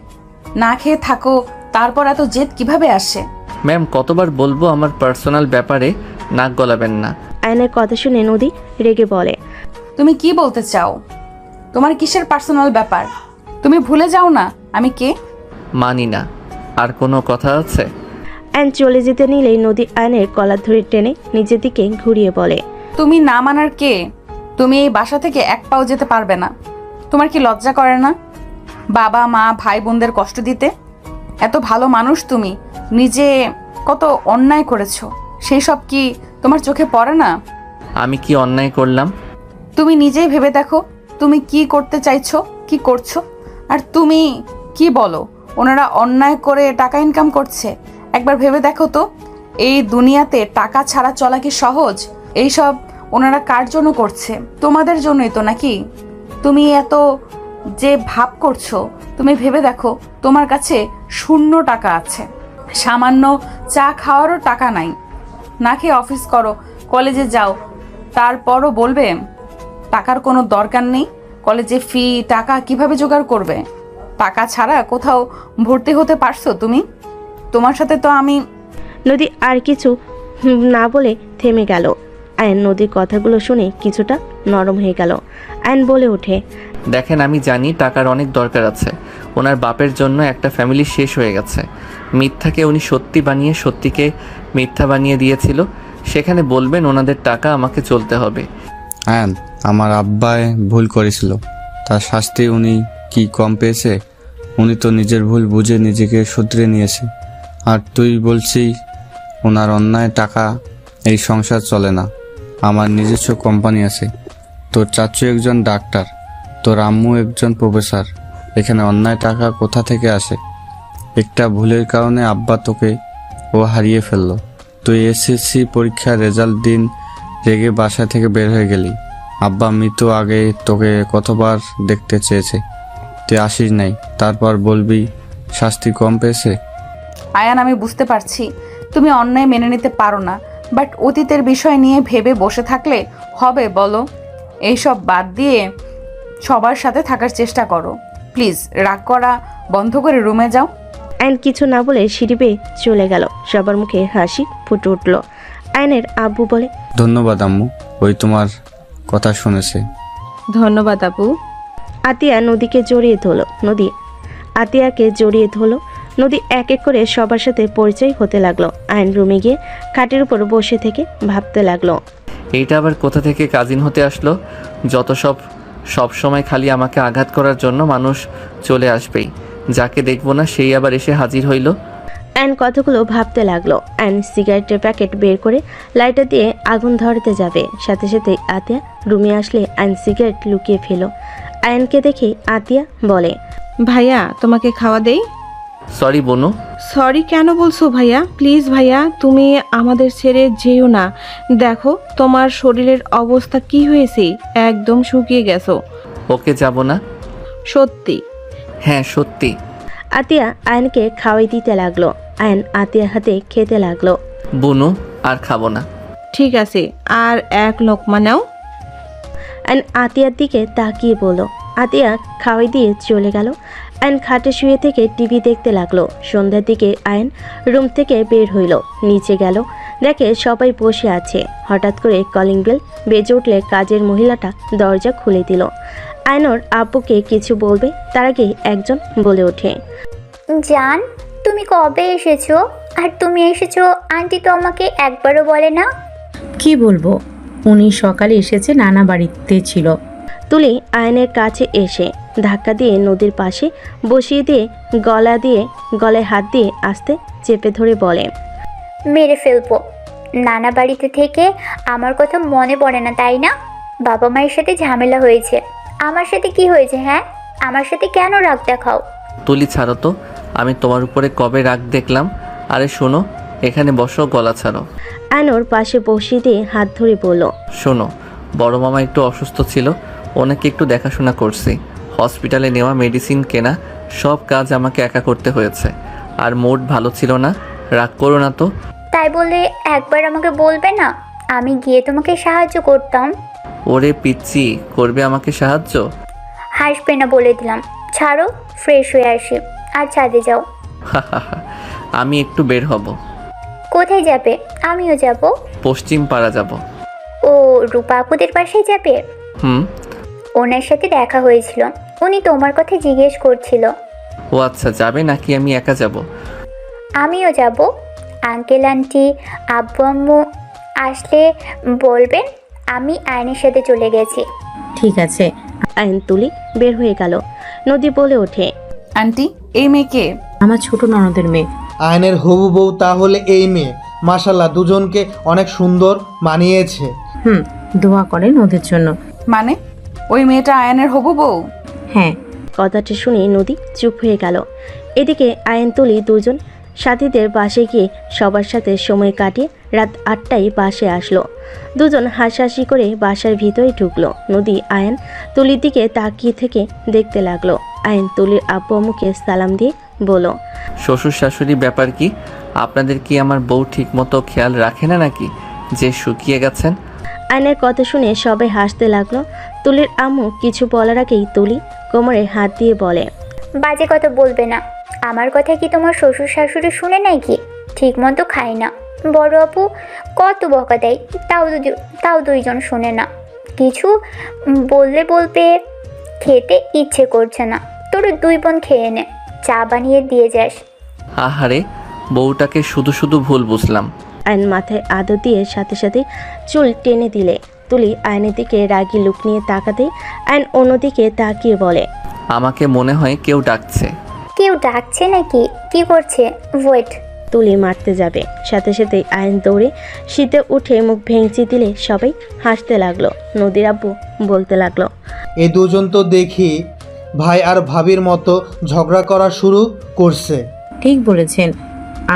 না খেয়ে থাকো, তারপর এত জেদ কিভাবে আসে? ম্যাম, কতবার বলবো আমার পার্সোনাল ব্যাপারে নাক গলাবেন না। আয়নের কথা শুনে নদী রেগে বলে, তুমি কি বলতে চাও? তোমার কিসের পার্সোনাল ব্যাপার? তুমি ভুলে যাও না আমি কে। মানি না। আর কোনো কথা আছে? আয়ন চলে যেতে নিলেই নদী আয়নের কলার ধরে টেনে নিজের দিকে ঘুরিয়ে বলে, তুমি না মানার কে? তুমি এই বাসা থেকে এক পাও যেতে পারবে না। তোমার কি লজ্জা করে না বাবা মা ভাই বোনদের কষ্ট দিতে? এত ভালো মানুষ তুমি, নিজে কত অন্যায় করেছো, সেই সব কি তোমার চোখে পড়ে না? আমি কি অন্যায় করলাম? তুমি নিজেই ভেবে দেখো তুমি কি করতে চাইছো, কি করছো। আর তুমি কি বলো ওনারা অন্যায় করে টাকা ইনকাম করছে? একবার ভেবে দেখো তো, এই দুনিয়াতে টাকা ছাড়া চলা কি সহজ? এইসব ওনারা কার জন্য করছে? তোমাদের জন্যই তো নাকি? তুমি এত যে ভাব করছো, তুমি ভেবে দেখো তোমার কাছে শূন্য টাকা আছে, সামান্য চা খাওয়ারও টাকা নাই। না খেয়ে অফিস করো, কলেজে যাও, তারপরও বলবে টাকার কোনো দরকার নেই। কলেজে ফি টাকা কিভাবে জোগাড় করবে? টাকা ছাড়া কোথাও ভর্তি হতে পারছো তুমি? তোমার সাথে তো আমি। নদী আর কিছু না বলে থেমে গেল। আয়ন নদীর কথাগুলো শুনে কিছুটা নরম হয়ে গেল। আয়ন বলে ওঠে, দেখেন, আমি জানি টাকার অনেক দরকার আছে। ওনার বাপের জন্য একটা ফ্যামিলি শেষ হয়ে গেছে। মিথ্যাকে উনি সত্যি বানিয়ে সত্যিকে মিথ্যা বানিয়ে দিয়েছিল। সেখানে বলবেন ওনাদের টাকা আমাকে চলতে হবে। আয়ান, আমার আব্বাই ভুল করেছিল, তার শাস্তি উনি কি কম পেয়েছে? উনি তো নিজের ভুল বুঝে নিজেকে শুধরে নিয়েছে। আর তুই বলছি ওনার অন্যায় টাকা এই সংসার চলে না। আমার নিজস্ব কোম্পানি আছে, তোর চাচু একজন ডাক্তার, তোর আম্মু একজন প্রফেসর। এখানে অন্যায় টাকা কোথা থেকে আসে? একটা ভুলের কারণে আব্বা তোকে ও হারিয়ে ফেললো। তুই এসএসসি পরীক্ষার রেজাল্ট দিন রেগে বাসা থেকে বের হয়ে গেলি। আব্বা মৃত্যু আগে তোকে কতবার দেখতে চেয়েছে, তুই আসিস নাই। তারপর বলবি শাস্তি কম পেয়েছে? আয়ান, আমি বুঝতে পারছি তুমি অন্যায় মেনে নিতে পারো না, বাট অতীতের বিষয় নিয়ে ভেবে বসে থাকলে হবে বলো? এইসব বাদ দিয়ে সবার সাথে থাকার চেষ্টা করো। প্লিজ রাগ করা বন্ধ করে রুমে যাও। আয়ন কিছু না বলে সিঁড়ি বেয়ে চলে গেল। সবার মুখে হাসি ফুটে উঠল। আয়নের আব্বু বলে, ধন্যবাদ আম্মু, ওই তোমার কথা শুনেছে। ধন্যবাদ আপু। আতিয়া নদীকে জড়িয়ে ধরল। নদী আতিয়াকে জড়িয়ে ধরল। নদী এক এক করে সবার সাথে পরিচয় হতে লাগলো। আয়ন রুমে গিয়ে খাটের উপর বসে থেকে ভাবতে লাগলো, এইটা আবার কোথা থেকে কাজিন হতে আসলো? যত সব সময় খালি আমাকে আঘাত করার জন্য মানুষ চলে আসবেই। যাকে দেখবো না সেই আবার এসে হাজির হইল। আয়ন কথাগুলো ভাবতে লাগলো। আয়ন সিগারেটের প্যাকেট বের করে লাইটার দিয়ে আগুন ধরাতে যাবে, সাথে সাথে আতিয়া রুমে আসলে আয়ন সিগারেট লুকিয়ে ফেলো। আয়নকে দেখে আতিয়া বলে, ভাইয়া তোমাকে খাওয়া দেই? সরি বনু। সরি কেন বলছো ভাইয়া? প্লিজ ভাইয়া, তুমি আমাদের ছেড়ে যেও না। দেখো তোমার শরীরের অবস্থা কি হয়েছে, একদম শুকিয়ে গেছো। ওকে, যাব না। সত্যি? হ্যাঁ সত্যি। আতিয়া আয়নকে খাওয়াই দিতে লাগলো। আয়ন আতিয়ার হাতে খেতে লাগলো। বনু, আর খাবো না। ঠিক আছে, আর এক লোকমা নাও। আয়ন আতিয়ার দিকে তাকিয়ে বলল। আতিয়া খাওয়াই দিয়ে চলে গেল। আয়ন খাটে শুয়ে থেকে টিভি দেখতে লাগলো। সন্ধ্যার দিকে আয়ন রুম থেকে বের হইল, নিচে গেল। দেখে সবাই বসে আছে। হঠাৎ করে কলিং বেল বেজে উঠলে কাজের মহিলাটা দরজা খুলে দিল। আয়নর আব্বুকে কিছু বলবে তার আগে একজন বলে ওঠে, জান, তুমি কবে এসেছো? আর তুমি এসেছো আন্টি তো আমাকে একবারও বলে না। কি বলবো, উনি সকালে এসেছে, নানা বাড়িতে ছিল। তুলি আয়নের কাছে এসে ধাক্কা দিয়ে নদীর পাশে বসিয়ে দিয়ে গলায় হাত দিয়ে আস্তে চেপে ধরে বলে, মেরে ফেলবো। নানা বাড়িতে থেকে আমার কথা মনে পড়ে না তাই না? বাবা মায়ের সাথে ঝামেলা হয়েছে। আমার সাথে কি হয়েছে? হ্যাঁ, আমার সাথে কেন রাগ দেখাও? তুলি ছাড়ো তো, আমি তোমার উপরে কবে রাগ দেখলাম? আরে শোনো, এখানে বসো, গলা ছাড়ো। আয়নর পাশে বসিয়ে দিয়ে হাত ধরে বলল, শোনো, বড় মামা একটু অসুস্থ ছিল, ওনাকে একটু দেখাশোনা করছি। হসপিটালে নেওয়া, মেডিসিন কেনা, সব কাজ আমাকে একা করতে হয়েছে। আর মুড ভালো ছিল না, রাগ করো না তো। তাই বলে একবার আমাকে বলবে না? আমি গিয়ে তোমাকে সাহায্য করতাম। ওরে পিচ্ছি, করবে আমাকে সাহায্য? হাসবে না বলে দিলাম। ছাড়ো, ফ্রেশ হয়ে আসি। আর ছাদে যাও। আমি একটু বের হব। কোথায় যাবে? আমিও যাব। পশ্চিম পাড়া যাব। ও, রূপা আপুদের বাসায় যাবে? হুম। ওনার সাথে দেখা হয়েছিল, উনি তোমার কথা জিজ্ঞেস করছিল। ও আচ্ছা, যাবে নাকি আমি একা যাব? আমিও যাব। আঙ্কেল আন্টি আব্বু আম্মু আসলে বলবেন আমি আয়নের সাথে চলে গেছি। ঠিক আছে। আয়ন তুলি বের হয়ে গেল। নদী বলে ওঠে, আন্টি, এই মেয়েকে? আমার ছোট ননদের মেয়ে। আয়নের হবু বউ তাহলে এই মেয়ে? মাশাল্লাহ, দুজনকে অনেক সুন্দর মানিয়েছে। দোয়া করেন ওদের জন্য। মানে ওই মেয়েটা আয়নের হবু বউ? হ্যাঁ। কথাটা শুনে নদী চুপ হয়ে গেল। এদিকে আয়ন তুলি দুজন সাথীদের বাসে গিয়ে সবার সাথে সময় কাটিয়ে রাত 8টায় বাসে আসলো। দুজন হাসাহাসি করে বাসার ভিতরে ঢুকলো। নদী আয়ন তুলির দিকে তাকিয়ে থেকে দেখতে লাগলো। আয়ন তুলির আব্বু আম্মুকে সালাম দিয়ে বলল, শ্বশুর শাশুড়ি ব্যাপার কি? আপনাদের কি আমার বউ ঠিক মতো খেয়াল রাখে না নাকি যে শুকিয়ে গেছেন? আয়নের কথা শুনে সবাই হাসতে লাগলো। তুলির আম্মু কিছু বলার আগেই তুলি কোমরে হাত দিয়ে বলে, বাজে কথা বলবে না। আমার কথা কি তোমার শ্বশুর শাশুড়ি শুনে নাই কি? ঠিক মতো খায় না। বড় আপু কত বকা দেয়, তাও দুইজন শোনে না। কিছু বলবে খেতে ইচ্ছে করছে না। তোর 2 বোন খেয়ে নে, চা বানিয়ে দিয়ে যাস। আহারে, বউটাকে শুধু শুধু ভুল বুঝলাম। আয়ন মাথায় আদর দিয়ে সাথে সাথে চুল টেনে দিলে তুলি আয়নের দিকে রাগি লুক নিয়ে তাকাতে আয়ন অন্যদিকে তাকিয়ে বলে, আমাকে মনে হয় কেউ ডাকছে। কেউ ডাকছে নাকি? কি করছে? ওয়েট। তুলি মারতে যাবে, সাথে সাথে আয়ন দৌড়ে শীতে উঠে মুখ ভেঙচি দিলে সবাই হাসতে লাগলো। নদীর আব্বু বলতে লাগলো, এই দুজন তো দেখি ভাই আর ভাবির মতো ঝগড়া করা শুরু করছে। ঠিক বলেছেন,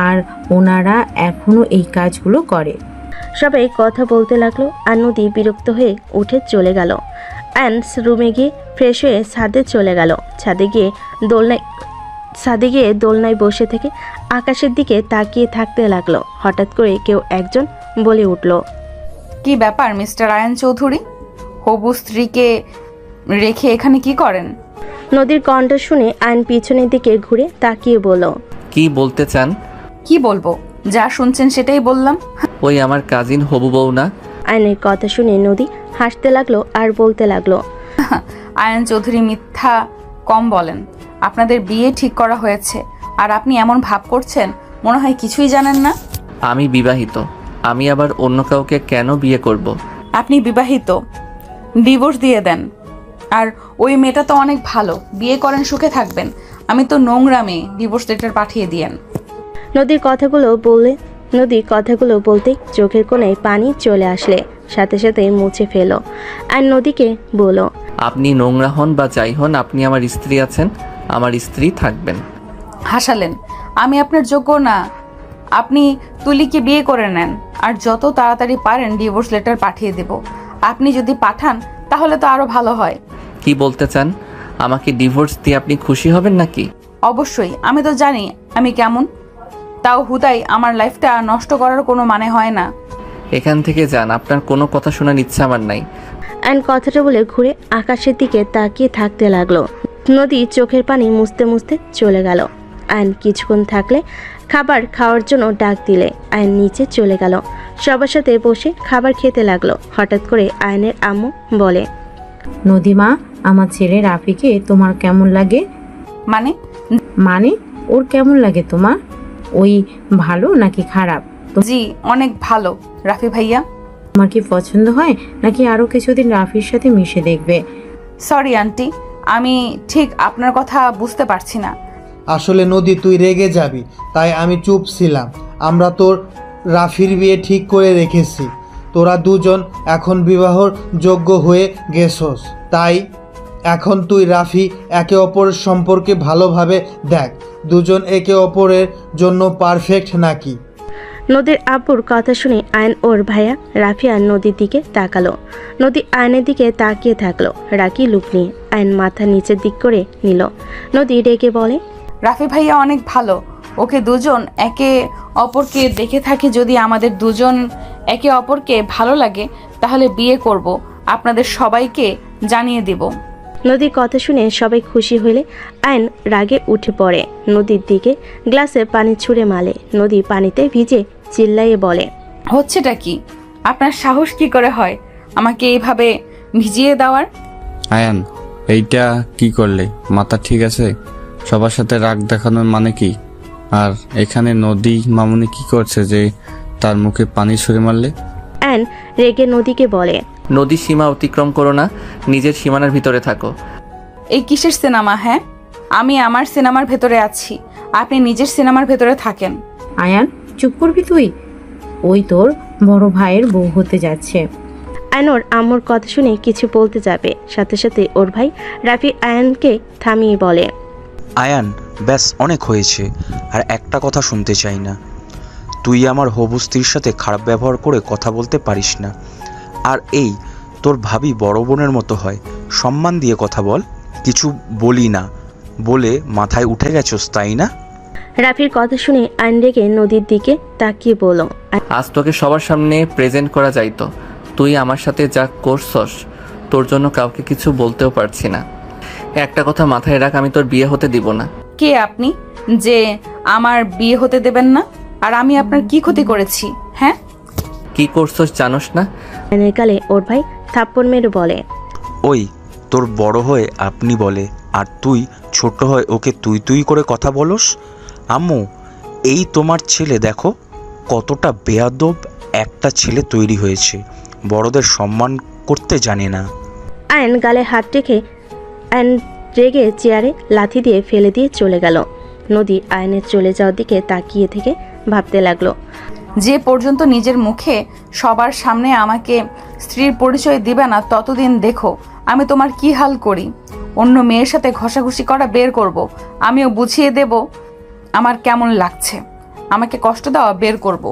আর ওনারা এখনো এই কাজগুলো করে। সবাই কথা বলতে লাগলো আর নদী বিরক্ত হয়ে উঠে চলে গেল। আয়ন রুমে গিয়ে ফ্রেশ হয়ে ছাদে চলে গেল। ছাদে গিয়ে দোলনায় বসে থেকে আকাশের দিকে তাকিয়ে থাকতে লাগলো। হঠাৎ করে কেউ একজন বলে উঠল, কি ব্যাপার মিস্টার আয়ন চৌধুরী? হবু স্ত্রীকে রেখে এখানে কি করেন? নদীর কণ্ঠ শুনে আয়ন পিছনের দিকে ঘুরে তাকিয়ে বলল, কি বলতে চান? কি বলবো, যা শুনছেন সেটাই বললাম। ওই আমার কাজিন হবু বউ না? আয়নের কথা শুনে নদী হাসতে লাগলো আর বলতে লাগলো, আয়ন চৌধুরী মিথ্যা কম বলেন। আপনাদের বিয়ে ঠিক করা হয়েছে আর আপনি এমন ভাব করছেন মনে হয় কিছুই জানেন না। আমি বিবাহিত, আমি আবার অন্য কাউকে কেন বিয়ে করব? আপনি বিবাহিত, ডিভোর্স দিয়ে দেন। আর ওই মেয়েটা তো অনেক ভালো, বিয়ে করেন, সুখে থাকবেন। আমি তো নোংরা মেয়ে, ডিভোর্স লেটার পাঠিয়ে দিয়েন। নদীর কথাগুলো বলতেই চোখের কোণায় পানি চলে আসলে সাথে সাথে মুছে ফেল আর নদীকে বলল, আপনি নোংরা হন বা যাই হন, আপনি আমার স্ত্রী আছেন, আমার স্ত্রী থাকবেন। হাসালেন, আমি আপনার যোগ্য না। আপনি তুলিকে বিয়ে করে নেন আর যত তাড়াতাড়ি পারেন ডিভোর্স লেটার পাঠিয়ে দেব। আপনি যদি পাঠান তাহলে তো আরো ভালো হয়। কি বলতে চান? আমাকে ডিভোর্স দিয়ে আপনি খুশি হবেন নাকি? অবশ্যই, আমি তো জানি আমি কেমন। তাও হুদাই আমার লাইফটা নষ্ট করার কোনো মানে হয় না। এখান থেকে যান, আপনার কোনো কথা শোনার ইচ্ছা আমার নাই। আয়ন কথাটা বলে ঘুরে আকাশের দিকে তাকিয়ে থাকতে লাগলো। নদী চোখের পানি মুছতে মুছতে চলে গেল। আয়ন কিছুক্ষণ থাকলে খাবার খাওয়ার জন্য ডাক দিলে আয়ন নিচে চলে গেল। সবার সাথে বসে খাবার খেতে লাগলো। হঠাৎ করে আয়নের আম্মু বলে, নদীমা, আমার ছেলে রাফিকে তোমার কেমন লাগে? মানে? মানে ওর কেমন লাগে তোমার? ওই ভালো নাকি খারাপ? জি অনেক ভালো রাফি ভাইয়া। তোমার কি পছন্দ হয় নাকি আরো কিছুদিন রাফির সাথে মিশে দেখবে? সরি আন্টি, আমি ঠিক আপনার কথা বুঝতে পারছি না। আসলে নদী, তুই রেগে যাবি তাই আমি চুপ ছিলাম। আমরা তোর রাফির বিয়ে ঠিক করে রেখেছি। তোরা দুজন এখন বিবাহর যোগ্য হয়ে গেছস, তাই এখন তুই রাফি একে অপরের সম্পর্কে ভালোভাবে দেখ, দুজন একে অপরের জন্য পারফেক্ট নাকি। নদীর আব্বুর কথা শুনে আয়ন ওর ভাইয়া রাফি আর নদীর দিকে তাকালো। নদী আয়নের দিকে তাকিয়ে থাকলো রাগী লুক নিয়ে। আয়ন মাথা নিচের দিক করে নিল। নদী রেগে বলে, রাফি ভাইয়া অনেক ভালো, ওকে দুজন একে অপরকে দেখে থাকি। যদি আমাদের দুজন একে অপরকে ভালো লাগে তাহলে বিয়ে করব, আপনাদের সবাইকে জানিয়ে দেব। নদীর কথা শুনে সবাই খুশি হলে আয়ন রাগে উঠে পড়ে। নদীর দিকে গ্লাসে পানি ছুঁড়ে মারে। নদী পানিতে ভিজে চিল্লাইয়ে বলে, হচ্ছেটা কি? আপনার সাহস কি করে হয় আমাকে এইভাবে ভিজিয়ে দেওয়ার? আয়ান, এইটা কি করলে? মাথা ঠিক আছে? সবার সাথে রাগ দেখানোর মানে কি? আর এখানে নদী মামুনি কি করছে যে তার মুখে পানি ছুঁড়ে মারলে? আয়ন রেগে নদীকে বলে, নদী সীমা অতিক্রম করো না, নিজের সীমানার ভিতরে থাকো। এই কিসের সিনেমা? হ্যাঁ, আমি আমার সিনেমার ভেতরে আছি, আপনি নিজের সিনেমার ভেতরে থাকেন। আয়ান, চুপ করবি তুই? ওই তোর বড় ভাইয়ের বউ হতে যাচ্ছে। আয়ন ওর আম্মুর কথা শুনে কিছু বলতে যাবে, সাথে সাথে ওর ভাই রাফি আয়নকে থামিয়ে বলে, আয়ান, ব্যাস অনেক হয়েছে। আর একটা কথা শুনতে চাই না। তুই আমার হবু স্ত্রীর সাথে খারাপ ব্যবহার করে কথা বলতে পারিস না। আর এই তোর ভাবি বড় বোনের মতো হয়, সম্মান দিয়ে কথা বল। কিছু বলি না বলে মাথায় উঠে গেছস, তাই না? রাফির কথা শুনে আয়ন রেগে নদীর দিকে তাকিয়ে বলল, আজ তোকে সবার সামনে প্রেজেন্ট করা যাইতো। তুই আমার সাথে যা করছস, তোর জন্য কাউকে কিছু বলতেও পারছি না। একটা কথা মাথায় রাখ, আমি তোর বিয়ে হতে দিব না। কে আপনি যে আমার বিয়ে হতে দেবেন না? আর আমি আপনার কি ক্ষতি করেছি? হ্যাঁ, কি করছস জানোস না? আয়নের গালে ওর ভাই থাপ্পড় মেরে বলে, ওই তোর বড় হয়ে আপনি বলে, আর তুই ছোট হয়ে ওকে তুই তুই করে কথা বলস। আম্মু, এই তোমার ছেলে দেখো কতটা বেয়াদব একটা ছেলে তৈরি হয়েছে, বড়দের সম্মান করতে জানে না। আয়ন গালে হাত রেখে আয়ন রেগে চেয়ারে লাথি দিয়ে ফেলে দিয়ে চলে গেল। নদী আয়নের চলে যাওয়ার দিকে তাকিয়ে থেকে ভাবতে লাগলো, যে পর্যন্ত নিজের মুখে সবার সামনে আমাকে স্ত্রীর পরিচয় দিবে না ততদিন দেখো আমি তোমার কি হাল করি। অন্য মেয়ের সাথে ঘষাঘষি করা বের করব, আমিও বুঝিয়ে দেব আমার কেমন লাগছে। আমাকে কষ্ট দেওয়া বের করব।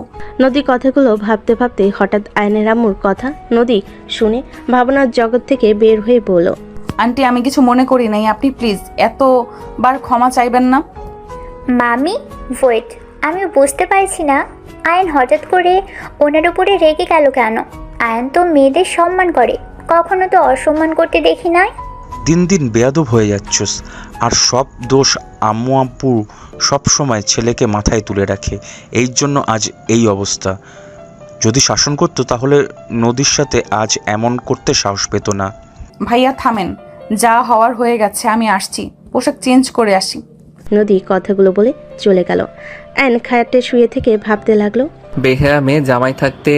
নদী কথাগুলো ভাবতে ভাবতে হঠাৎ আয়নের আম্মুর কথা নদী শুনে ভাবনার জগৎ থেকে বের হয়ে বলল, আন্টি, আমি কিছু মনে করি নাই, আপনি প্লিজ এতবার ক্ষমা চাইবেন না। মামি ওয়েট, আমি বুঝতে পারছি না আয়ন হঠাৎ করে ওনার উপরে রেগে গেল কেন? আয়ন তো মেয়েদের সম্মান করে, কখনো তো অসম্মান করতে দেখি নাই। দিন দিন বেয়াদব হয়ে যাচ্ছস, আর সব দোষ আম্মু আব্বু সব সময় ছেলেকে মাথায় তুলে রাখে, এই জন্য আজ এই অবস্থা। যদি শাসন করতো তাহলে নদীর সাথে আজ এমন করতে সাহস পেত না। ভাইয়া থামেন, যা হওয়ার হয়ে গেছে, আমি আসছি, পোশাক চেঞ্জ করে আসি। নদী কথাগুলো বলে চলে গেল। আয়ন খাটে শুয়ে থেকে ভাবতে লাগলো, বেহেয়া মেয়ে জামাই থাকতে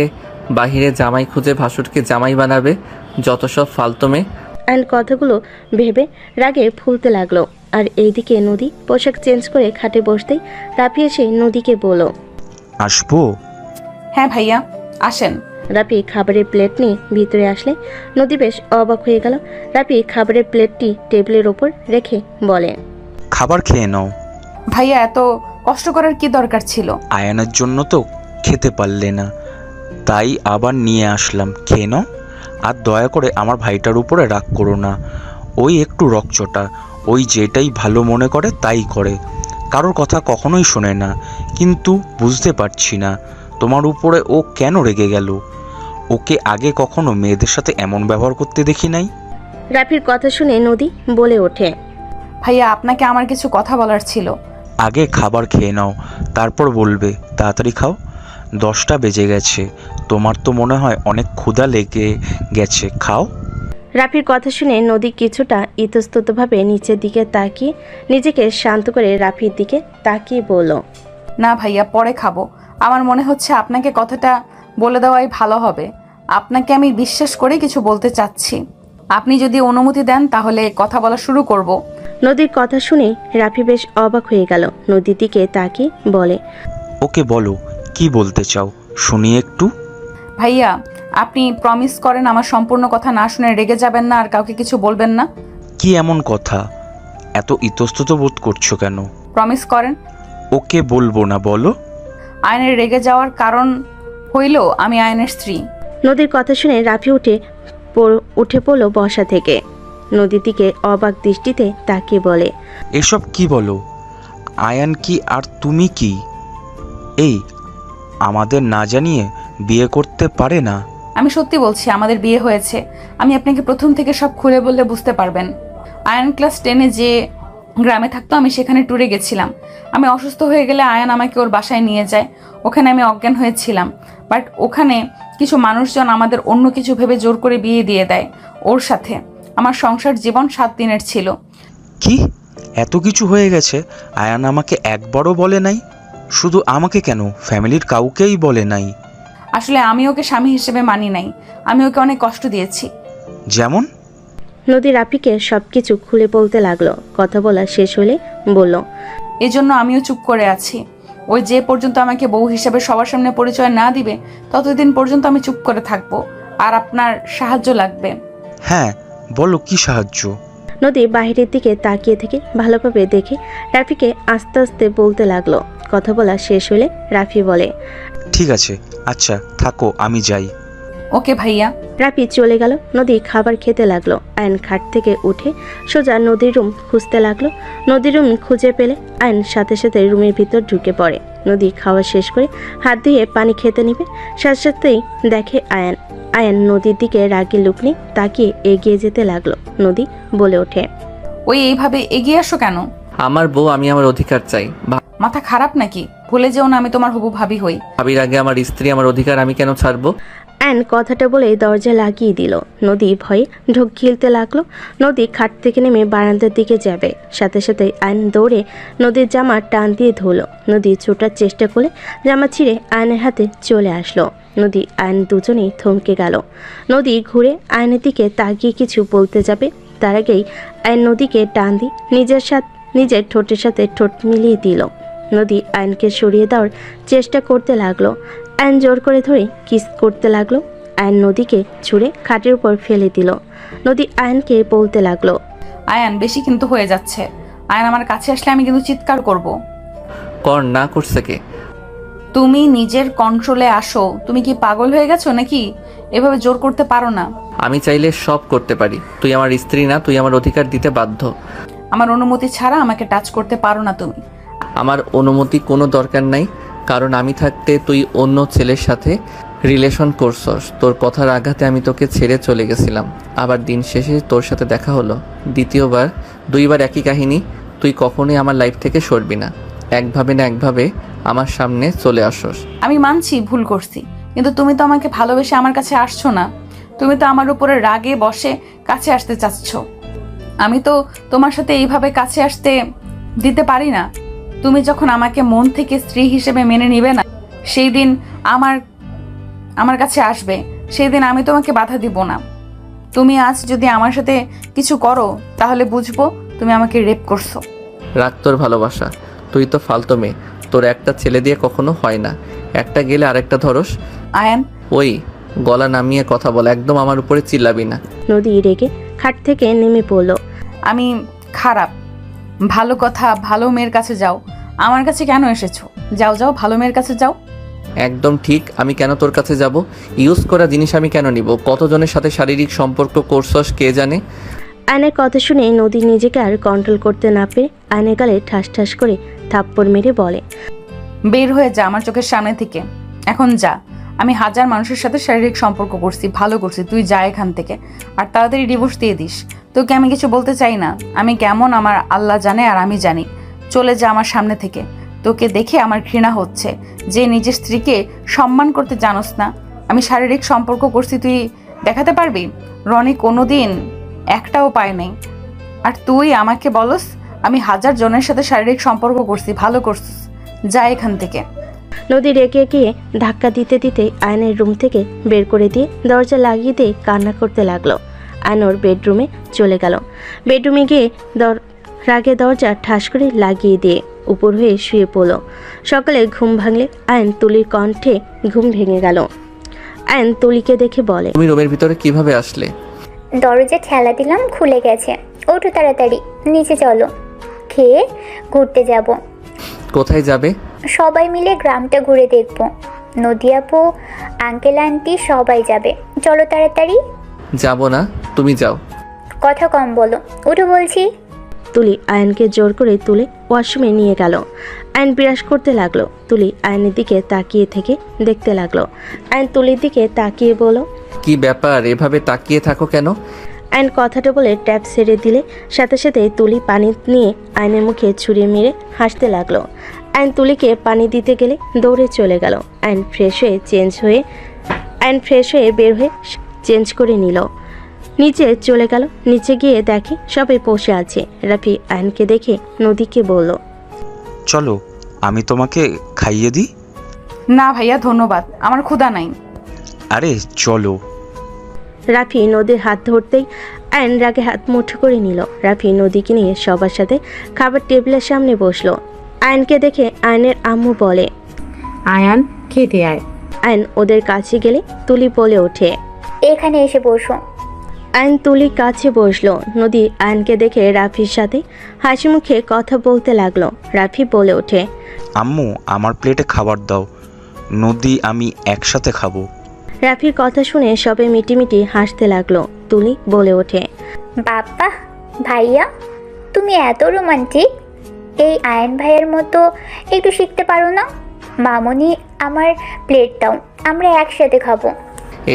বাহিরে জামাই খুঁজে ভাসুরকে জামাই বানাবে, যত সব ফালতু মেয়ে। আয়ন কথাগুলো ভেবে রাগে ফুলতে লাগলো। আর এইদিকে নদী পোশাক চেঞ্জ করে খাটে বসতেই রাফি এসে নদীকে বলল, আসবো? হ্যাঁ ভাইয়া আসেন। রাফি খাবারের প্লেট নিয়ে ভিতরে আসলে নদী বেশ অবাক হয়ে গেল। রাফি খাবারের প্লেটটি টেবিলের ওপর রেখে বলে, খাবার খেয়ে নাও। ভাইয়া এত কষ্ট করার কি দরকার ছিল? আয়ানের জন্য তো খেতে পারলে না, তাই আবার নিয়ে আসলাম, খেয়ে নাও। আর দয়া করে আমার ভাইটার উপরে রাগ করো না, ওই একটু রকচটা, ওই যেটাই ভালো মনে করে তাই করে, কারোর কথা কখনোই শোনে না। কিন্তু বুঝতে পারছি না তোমার উপরে ও কেন রেগে গেল। ওকে আগে কখনো মেয়েদের সাথে এমন ব্যবহার করতে দেখি নাই। রাফির কথা শুনে নদী বলে ওঠে, ভাইয়া আপনাকে আমার কিছু কথা বলার ছিল। আগে খাবার খেয়ে নাও, তারপর বলবে। তাড়াতাড়ি খাও, 10টা বেজে গেছে। তোমার তো মনে হয় অনেক ক্ষুধা লেগে গেছে, খাও। রাফির কথা শুনে নদী কিছুটা ইতস্ততভাবে নিচের দিকে তাকিয়ে নিজেকে শান্ত করে রাফির দিকে তাকিয়ে বলল, না ভাইয়া, পরে খাবো। আমার মনে হচ্ছে আপনাকে কথাটা বলে দেওয়াই ভালো হবে। আপনাকে আমি বিশ্বাস করে কিছু বলতে চাচ্ছি। আপনি যদি অনুমতি দেন তাহলে কথা বলা শুরু করব। নদীর কথা শুনে রাফি বেশ অবাক হয়ে গেল। নদীর দিকে তাকিয়ে বলে, ওকে বলো, কি বলতে চাও শুনি একটু। ভাইয়া, আপনি প্রমিস করেন আমার সম্পূর্ণ কথা না শুনে রেগে যাবেন না আর কাউকে কিছু বলবেন না? কি এমন কথা, এত ইতস্তত বোধ করছো কেন? প্রমিস করেন। ওকে বলবো না, বলো। আয়নের রেগে যাওয়ার কারণ হইল আমি আয়নের স্ত্রী। নদীর কথা শুনে রাফি উঠে পড়ল বসা থেকে। নদীর দিকে অবাক দৃষ্টিতে তাকিয়ে বলে, এসব কি বলো? আয়ান কি আর তুমি কি এই আমাদের না জানিয়ে বিয়ে করতে পারে না? আমি সত্যি বলছি, আমাদের বিয়ে হয়েছে। আমি আপনাকে প্রথম থেকে সব খুলে বললে বুঝতে পারবেন। আয়ান ক্লাস 10-এ যে গ্রামে থাকতো, আমি সেখানে ট্যুরে গেছিলাম। আমি অসুস্থ হয়ে গেলে আয়ান আমাকে ওর বাসায় নিয়ে যায়। ওখানে আমি অজ্ঞান হয়েছিলাম, বাট ওখানে কিছু মানুষজন আমাদের অন্য কিছু ভেবে জোর করে বিয়ে দিয়ে দেয় ওর সাথে। আমার সংসার জীবন 7 দিনের ছিল। কি এত কিছু হয়ে গেছে? আয়ান আমাকে একবারও বলে নাই? শুধু আমাকে কেন, ফ্যামিলির কাউকেই বলে নাই? আসলে আমি ওকে স্বামী হিসেবে মানি নাই। আমি ওকে অনেক কষ্ট দিয়েছি। যেমন? নদী রাফিকে সবকিছু খুলে বলতে লাগলো। কথা বলা শেষ হলে বলল, এজন্য আমিও চুপ করে আছি। ওই যে পর্যন্ত আমাকে বউ হিসেবে সবার সামনে পরিচয় না দিবে, ততদিন পর্যন্ত আমি চুপ করে থাকবো। আর আপনার সাহায্য লাগবে। হ্যাঁ বলো, কি সাহায্য? নদী বাহিরের দিকে তাকিয়ে থেকে ভালোভাবে দেখে রাফিকে আস্তে আস্তে বলতে লাগলো। কথা বলা শেষ হলে রাফি বলে, ঠিক আছে, আচ্ছা থাকো, আমি যাই। ওকে ভাইয়া। রাফি চলে গেল। নদী খাবার খেতে লাগলো। আয়ন খাট থেকে উঠে সোজা নদীর রুম খুঁজতে লাগলো। নদীর রুম খুঁজে পেলে আয়ন সাথে সাথে রুমের ভিতর ঢুকে পড়ে। নদী খাওয়া শেষ করে হাত ধুয়ে পানি খেতে নিবে, সাথে সাথেই দেখে আয়ন নদীর দিকে রাগি লুক নিয়ে তাকিয়ে এগিয়ে যেতে লাগলো। নদী বলে ওঠে, ওই এইভাবে এগিয়ে আসো কেন? আমার বউ, আমি আমার অধিকার চাই। মাথা খারাপ নাকি? ভুলে যেও না আমি তোমার হবু ভাবি হই। ভাবির আগে আমার স্ত্রী, আমার অধিকার আমি কেন ছাড়বো? আয়ন কথাটা বলে দরজা লাগিয়ে দিল। নদী ভয়ে ঢোক গিলতে লাগলো। নদী খাট থেকে নেমে বারান্দার দিকে যাবে, সাথে সাথে আয়ন দৌড়ে নদীর জামা টান দিয়ে ধরলো। নদী ছোটার চেষ্টা করে জামা ছিঁড়ে আয়নের হাতে চলে আসলো। নদী আয়ন দুজনেই থমকে গেল। নদী ঘুরে আয়নের দিকে তাকিয়ে কিছু বলতে যাবে, তার আগেই আয়ন নদীকে টান দিয়ে নিজের ঠোঁটের সাথে ঠোঁট মিলিয়ে দিল। নদী আয়নকে সরিয়ে দেওয়ার চেষ্টা করতে লাগলো। আয়ন জোর করে ধরে কিস করতে লাগলো। আয়ন নদীকে ছুঁড়ে খাটের উপর ফেলে দিল। নদী আয়নকে বলতে লাগলো, আয়ান বেশি কিন্তু হয়ে যাচ্ছে। আয়ান আমার কাছে আসলে আমি কিন্তু চিৎকার করব। কর না, করছে কে? তুমি নিজের কন্ট্রোলে আসো। তুমি কি পাগল হয়ে গেছো নাকি? এভাবে জোর করতে পারো না। আমি চাইলে সব করতে পারি। তুই আমার স্ত্রী না, তুই আমার অধিকার দিতে বাধ্য। আমার অনুমতি ছাড়া আমাকে টাচ করতে পারো না তুমি। আমার অনুমতি কোনো দরকার নাই, কারণ আমি থাকতে তুই অন্য ছেলের সাথে রিলেশন করছস। তোর কথার আঘাতে আমি তোকে ছেড়ে চলে গেছিলাম, আবার দিন শেষে তোর সাথে দেখা হলো। দ্বিতীয়বার, 2বার একই কাহিনী। তুই কখনোই আমার লাইফ থেকে সরবি না। একভাবে না একভাবে আমার সামনে চলে আসস। আমি মানছি ভুল করছি, কিন্তু তুমি তো আমাকে ভালোবেসে আমার কাছে আসছো না। তুমি তো আমার উপরে রাগে বসে কাছে আসতে চাচ্ছ। আমি তো তোমার সাথে এইভাবে কাছে আসতে দিতে পারি না। তুমি যখন আমাকে মন থেকে স্ত্রী হিসেবে মেনে নিবে না, সেই দিন আমার কাছে আসবে, সেই দিন আমি তোমাকে বাধা দিব না। তুমি আজ যদি আমার সাথে কিছু করো তাহলে বুঝবো তুমি আমাকে রেপ করছো। রাগ তোর ভালোবাসা। তুই তো ফালতু মেয়ে। তোর একটা ছেলে দিয়ে কখনো হয় না। একটা গেলে আরেকটা ধরস। আয়ান, ওই গলা নামিয়ে কথা বল, একদম আমার উপরে চিল্লাবি না। নদী রেগে খাট থেকে নেমে পড়ল। আমি খারাপ? ভালো কথা, ভালো মেয়ের কাছে যাও। আমার কাছে কেন এসেছো? যাও যাও, ভালো মেয়ের কাছে যাও। একদম ঠিক। আমি কেন তোর কাছে যাব? ইউজ করা জিনিস আমি কেন নিব? কতজনের সাথে শারীরিক সম্পর্ক করছস কে জানে। আয়নের কথা শুনে নদী নিজেকে আর কন্ট্রোল করতে না পেরে আয়নের গালে ঠাস ঠাস করে থাপ্পড় মেরে বলে, বের হয়ে যা আমার চোখের সামনে থেকে। এখন যা। আমি হাজার মানুষের সাথে শারীরিক সম্পর্ক করছি, ভালো করছি। তুই যা এখান থেকে, আর তাড়াতাড়ি ডিভোর্স দিয়ে দিস। তোকে আমি কিছু বলতে চাই না। আমি কেমন আমার আল্লাহ জানে আর আমি জানি। চলে যা আমার সামনে থেকে। তোকে দেখে আমার ঘৃণা হচ্ছে যে নিজের স্ত্রীকে সম্মান করতে জানোস না। আমি শারীরিক সম্পর্ক করছি, তুই দেখাতে পারবি? রনি কোনোদিন একটাও পায় নাই, আর তুই আমাকে বলস আমি 1000 জনের সাথে শারীরিক সম্পর্ক করছি। ভালো করছিস, যা এখান থেকে। নদী রেগে গিয়ে ধাক্কা দিতে দিতে আয়নের রুম থেকে বের করে দিয়ে দরজা লাগিয়ে দিয়ে কান্না করতে লাগলো। আয়ন ওর বেডরুমে চলে গেল। বেডরুমে গিয়ে রাগে দরজা ঠাস করে লাগিয়ে দিয়ে উপর হয়ে শুয়ে পড়ল। সকালে ঘুম ভাঙলে আয়ন তুলির কণ্ঠে ঘুম ভেঙে গেল। আয়ন তুলিকে দেখে বলে, তুমি রুমের ভিতরে কিভাবে আসলে? দরজা ঠেলা দিলাম, খুলে গেছে। ওঠো তাড়াতাড়ি, নিচে চলো, খেয়ে ঘুরতে যাব। কোথায় যাবে? সবাই মিলে গ্রামটা ঘুরে দেখব। নদী আপু, আঙ্কেল আন্টি সবাই যাবে। চলো তাড়াতাড়ি। যাব না, তুমি যাও। কথা কম বলো, ওঠো বলছি। তুলি আয়নকে জোর করে তুলে ওয়াশরুমে নিয়ে গেল। আয়ন বিরাস করতে লাগলো। তুলি আয়নের দিকে তাকিয়ে থেকে দেখতে লাগলো। আয়ন তুলির দিকে তাকিয়ে বলল, কি ব্যাপার, এভাবে তাকিয়ে থাকো কেন? আয়ন কথাটা বলে ট্যাপ ছেড়ে দিলে সাথে সাথে তুলি পানি নিয়ে আয়নের মুখে ছুঁড়ে মেরে হাসতে লাগলো। আয়ন তুলিকে পানি দিতে গেলে দৌড়ে চলে গেল। আয়ন ফ্রেশ হয়ে বের হয়ে চেঞ্জ করে নিল। নিচে চলে গেল। নিচে গিয়ে দেখে সবাই বসে আছে। রাফি আয়নকে দেখে নদীকে বলল, চলো আমি তোমাকে খাইয়ে দিই। না ভাইয়া, ধন্যবাদ, আমার ক্ষুধা নাই। আরে চলো। রাফি নদীর হাত ধরতেই আয়ন রাগে হাত মুঠো করে নিল। রাফি নদীকে নিয়ে সবার সাথে খাবার টেবিলের সামনে বসলো। আয়নকে দেখে আয়নের আম্মু বলে, আয়ান খেতে আয়। আয়ন ওদের কাছে গেলে তুলি বলে ওঠে, এখানে এসে বসো। আয়ন তুলির কাছে বসলো। নদী আয়নকে দেখে রাফির সাথে হাসি মুখে কথা বলতে লাগলো। রাফি বলে ওঠে, আম্মু আমার প্লেটে খাবার দাও, নদী আমি একসাথে খাবো। রাফির কথা শুনে সবাই মিটিমিটি হাসতে লাগলো। তুলি বলে ওঠে, বাবা ভাইয়া, তুমি এত রোমান্টিক। এই আয়ন ভাইয়ের মতো একটু শিখতে পারো না? মামনি, আমার প্লেট দাও, আমরা একসাথে খাবো।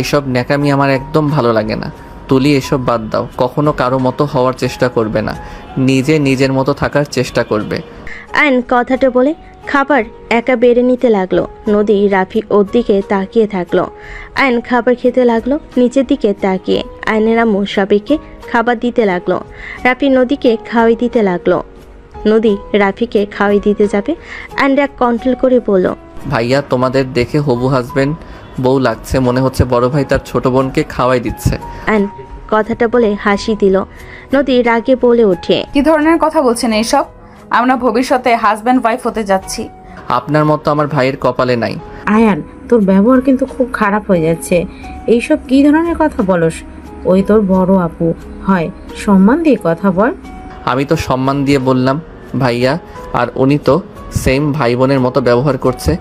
এসব ন্যাকামি আমার একদম ভালো লাগে না। তুলি, এসব বাদ দাও। কখনো কারো মতো হওয়ার চেষ্টা করবে না, নিজের মতো থাকার চেষ্টা করবে। আয়ন কথাটা বলে খাবার একা বেড়ে নিতে লাগলো। নদী রাফি ওর দিকে তাকিয়ে থাকলো। আয়ন খাবার খেতে লাগলো নিচের দিকে তাকিয়ে। আয়নের আম্মু সবাইকে খাবার দিতে লাগলো। রাফি নদীকে খাওয়াই দিতে লাগলো। নদী রাফিকে খাওয়াই দিতে যাবে। আয়ন রাগ কন্ট্রোল করে বলল, ভাইয়া, তোমাদের দেখে হবু হাজবেন্ড বউ লাগছে। মনে হচ্ছে বড় ভাই তার ছোট বোনকে খাওয়াই দিচ্ছে। আয়ন কথাটা বলে হাসি দিল। নদী রাগে বলে ওঠে, কি ধরনের কথা বলছেন এইসব? আমরা ভবিষ্যতে হাজব্যান্ড ওয়াইফ হতে যাচ্ছি। আপনার মতো আমার ভাইয়ের কপালে নাই। আয়ান, তোর ব্যবহার কিন্তু খুব খারাপ হয়ে যাচ্ছে। এইসব কি ধরনের কথা বলস? ওই তোর বড় আপু হয়, সম্মান দিয়ে কথা বল। আমি তো সম্মান দিয়ে বললাম ভাইয়া, আর উনি তো সেম ভাই বোনের মতো ব্যবহার করছে।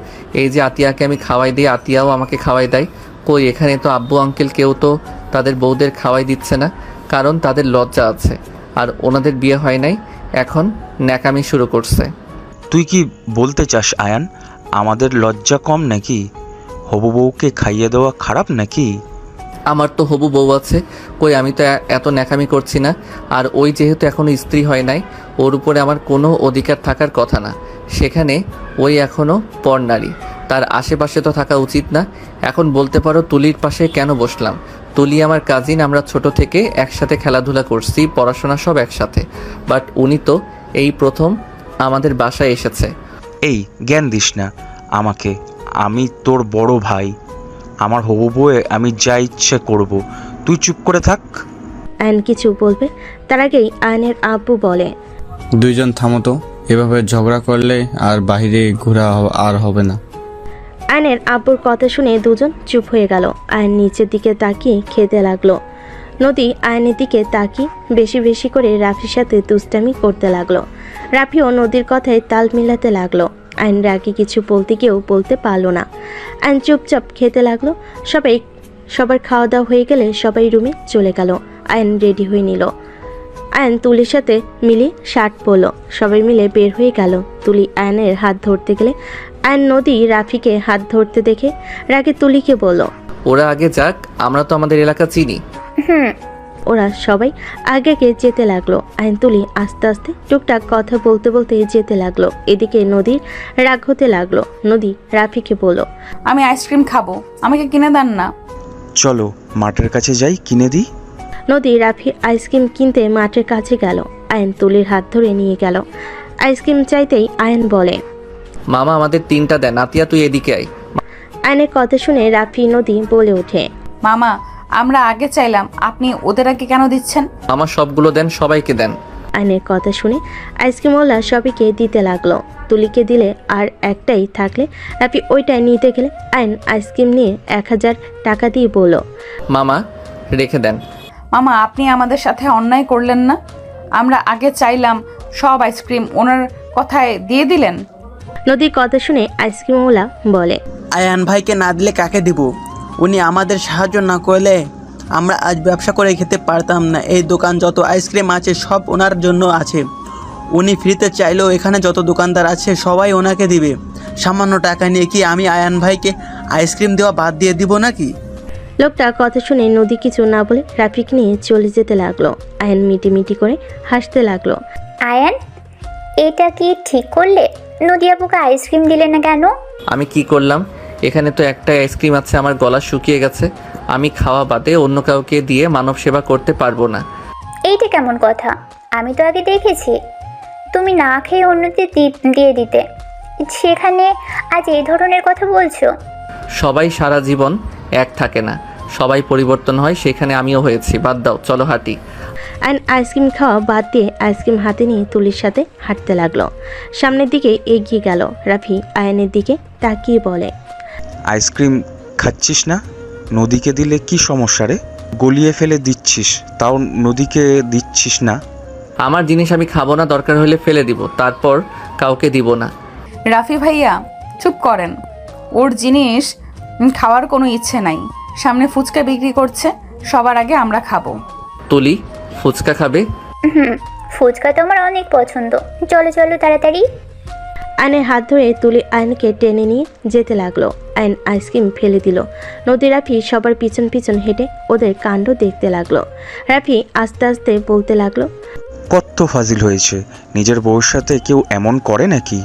এই যে আতিয়াকে আমি খাওয়াই দিই, আতিয়াও আমাকে খাওয়াই দেয়। কই, এখানে তো আব্বু আঙ্কেল কেউ তো তাদের বউদের খাওয়াই দিচ্ছে না, কারণ তাদের লজ্জা আছে, আর ওনাদের বিয়ে হয় নাই, এখন ন্যাকামি শুরু করছে। তুই কি বলতে চাস আয়ান, আমাদের লজ্জা কম নাকি? হবু বউকে খাইয়ে দেওয়া খারাপ নাকি? আমার তো হবু বউ আছে, কই আমি তো এত ন্যাকামি করছি না। আর ওই যেহেতু এখনও স্ত্রী হয় নাই, ওর উপরে আমার কোনো অধিকার থাকার কথা না। সেখানে ওই এখনও পর নারী, তার আশেপাশে তো থাকা উচিত না। এখন বলতে পারো তুলির পাশে কেন বসলাম? তুলি আমার কাজিন, আমরা ছোট থেকে একসাথে খেলাধুলা করছি, পড়াশোনা সব একসাথে। বাট উনি তো এই প্রথম আমাদের বাসায় এসেছে। এই জ্ঞান দিস না আমাকে, আমি তোর বড় ভাই। আমার হবু বউয়ে আমি যা ইচ্ছে করব, তুই চুপ করে থাক। আয়ন কিছু বলবে তার আগেই আয়নের আব্বু বলে, দুইজন থামো তো, এভাবে ঝগড়া করলে আর বাইরে ঘোরা আর হবে না। আয়নের আব্বুর কথা শুনে দুজন চুপ হয়ে গেল। আয়ন নিচের দিকে তাকিয়ে খেতে লাগলো। নদী আয়নের দিকে তাকিয়ে বেশি বেশি করে রাফির সাথে দুষ্টামি করতে লাগলো। রাফিও নদীর কথায় তাল মিলাতে লাগলো। আয়ন রাগে কিছু বলতে গিয়েও বলতে পারলো না। আয়ন চুপচাপ খেতে লাগলো। সবার খাওয়া দাওয়া হয়ে গেলে সবাই রুমে চলে গেল। আয়ন রেডি হয়ে নিল। আয়ন তুলির সাথে মিলিয়ে শার্ট পরলো। সবাই মিলে বের হয়ে গেল। তুলি আয়নের হাত ধরতে গেলে আয়ন নদী রাফিকে হাত ধরতে দেখে রাগে তুলিকে বলল, ওরা আগে যাক, আমরা তো আমাদের এলাকা চিনি। ওরা সবাই আগে আগে যেতে লাগলো। আইন তুলি আস্তে আস্তে টুকটাক কথা বলতে বলতে যেতে লাগলো। এদিকে নদীর রাগ হতে লাগলো। নদী রাফিকে বলল, আমি আইসক্রিম খাবো, আমাকে কিনে দেন না। চলো মাঠের কাছে যাই, কিনে দিই। নদী রাফি আইসক্রিম কিনতে মাঠের কাছে গেল। আয়ন তুলির হাত ধরে নিয়ে গেল। আইসক্রিম চাইতেই আয়ন বলে, মামা আমাদের 3টা দেন, আতিয়া তুই এদিকে আয়। আয়নের কথা শুনে রাফি নদী বলে ওঠে, মামা আমরা আগে চাইলাম, আপনি ওদের আগে কেন দিচ্ছেন? আমার সবগুলো দেন, সবাইকে দেন। আয়নের কথা শুনে আইসক্রিমওয়ালা সবাইকে দিতে লাগলো। তুলিকে দিলে আর একটাই থাকলে রাফি ওইটাই নিতে গেলে আয়ন আইসক্রিম নিয়ে 1000 টাকা দিয়ে বলল, মামা রেখে দেন। মামা আপনি আমাদের সাথে অন্যায় করলেন না? আমরা আগে চাইলাম, সব আইসক্রিম ওনার কথায় দিয়ে দিলেন। নদীর কথা শুনে আইসক্রিমওয়ালা বলে, আয়ান ভাইকে না দিলে কাকে দিব? উনি আমাদের সাহায্য না করলে আমরা আজ ব্যবসা করে খেতে পারতাম না। এই দোকান যত আইসক্রিম আছে সব ওনার জন্য আছে। উনি ফ্রিতে চাইলেও এখানে যত দোকানদার আছে সবাই ওনাকে দিবে। সামান্য টাকা নিয়ে কি আমি আয়ান ভাইকে আইসক্রিম দেওয়া বাদ দিয়ে দিব নাকি? লোকটা কথা শুনে নদী কিছু না বলে রাফিকে নিয়ে চলে যেতে লাগলো। আয়ন মিটি করে হাসতে লাগলো। আয়ান, এটা কি ঠিক করলে? নদী আপুকে আইসক্রিম দিলে না কেন? আমি কি করলাম? এখানে তো একটাই আইসক্রিম আছে, আমার গলা শুকিয়ে গেছে। আমি খাওয়া বাদে অন্য কাউকে দিয়ে মানব সেবা করতে পারবো না। এইটা কেমন কথা? আমি তো আগে দেখেছি তুমি না খেয়ে অন্যদের দিয়ে দিতে, সেখানে আজ এই ধরনের কথা বলছো? সবাই সারা জীবন এক থাকে না, সবাই পরিবর্তন হয়, সেখানে আমিও হয়েছি। বাদ দাও, চলো হাঁটি। আয়ন আইসক্রিম খাওয়া বাদ দিয়ে আইসক্রিম হাতে নিয়ে তুলির সাথে হাঁটতে লাগলো। সামনের দিকে এগিয়ে গেল। রাফি আয়নের দিকে তাকিয়ে বলে, আইসক্রিম খাচ্ছিস না? নদীকে দিলে কি সমস্যা রে? গলিয়ে ফেলে দিচ্ছিস, তাও নদীকে দিচ্ছিস না। আমার জিনিস আমি খাবো না, দরকার হলে ফেলে দিব, তারপর কাউকে দিব না। রাফি ভাইয়া চুপ করেন, ওর জিনিস খাওয়ার কোনো ইচ্ছে নাই। সামনে ফুচকা বিক্রি করছে, সবার আগে আমরা খাবো। তুলি ফুচকা খাবে? ফুচকা তো আমার অনেক পছন্দ। চলো চলো তাড়াতাড়ি। আয়নের হাত ধরে তুলি আয়নকে টেনে নিয়ে যেতে লাগলো। আয়ন আইসক্রিম ফেলে দিল। নদী রাফি সবার পিছন পিছন হেঁটে ওদের কাণ্ড দেখতে লাগলো। রাফি আস্তে আস্তে বলতে লাগলো, কত ফাজিল হয়েছে! নিজের বউর সাথে কেউ এমন করে নাকি?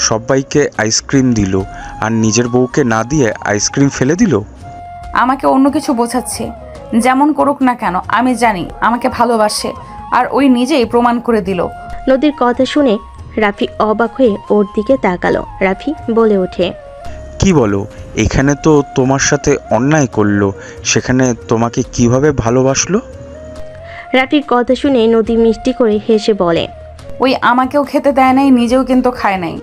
সবাইকে আইসক্রিম দিল আর নিজের বউকে না দিয়ে আইসক্রিম ফেলে দিল। আমাকে অন্য কিছু বোঝাচ্ছে। যেমন করুক না কেন, আমি জানি আমাকে ভালোবাসে, আর ওই নিজেই প্রমাণ করে দিল। নদীর কথা শুনে রাফি অবাক হয়ে ওর দিকে তাকালো। রাফি বলে ওঠে, কি বলো? এখানে তো তোমার সাথে অন্যায় করলো, সেখানে তোমাকে কিভাবে ভালোবাসলো? রাফির কথা শুনে নদী মিষ্টি করে হেসে বলে, ওই আমাকেও খেতে দেয় নাই, নিজেও কিন্তু খায় নাই।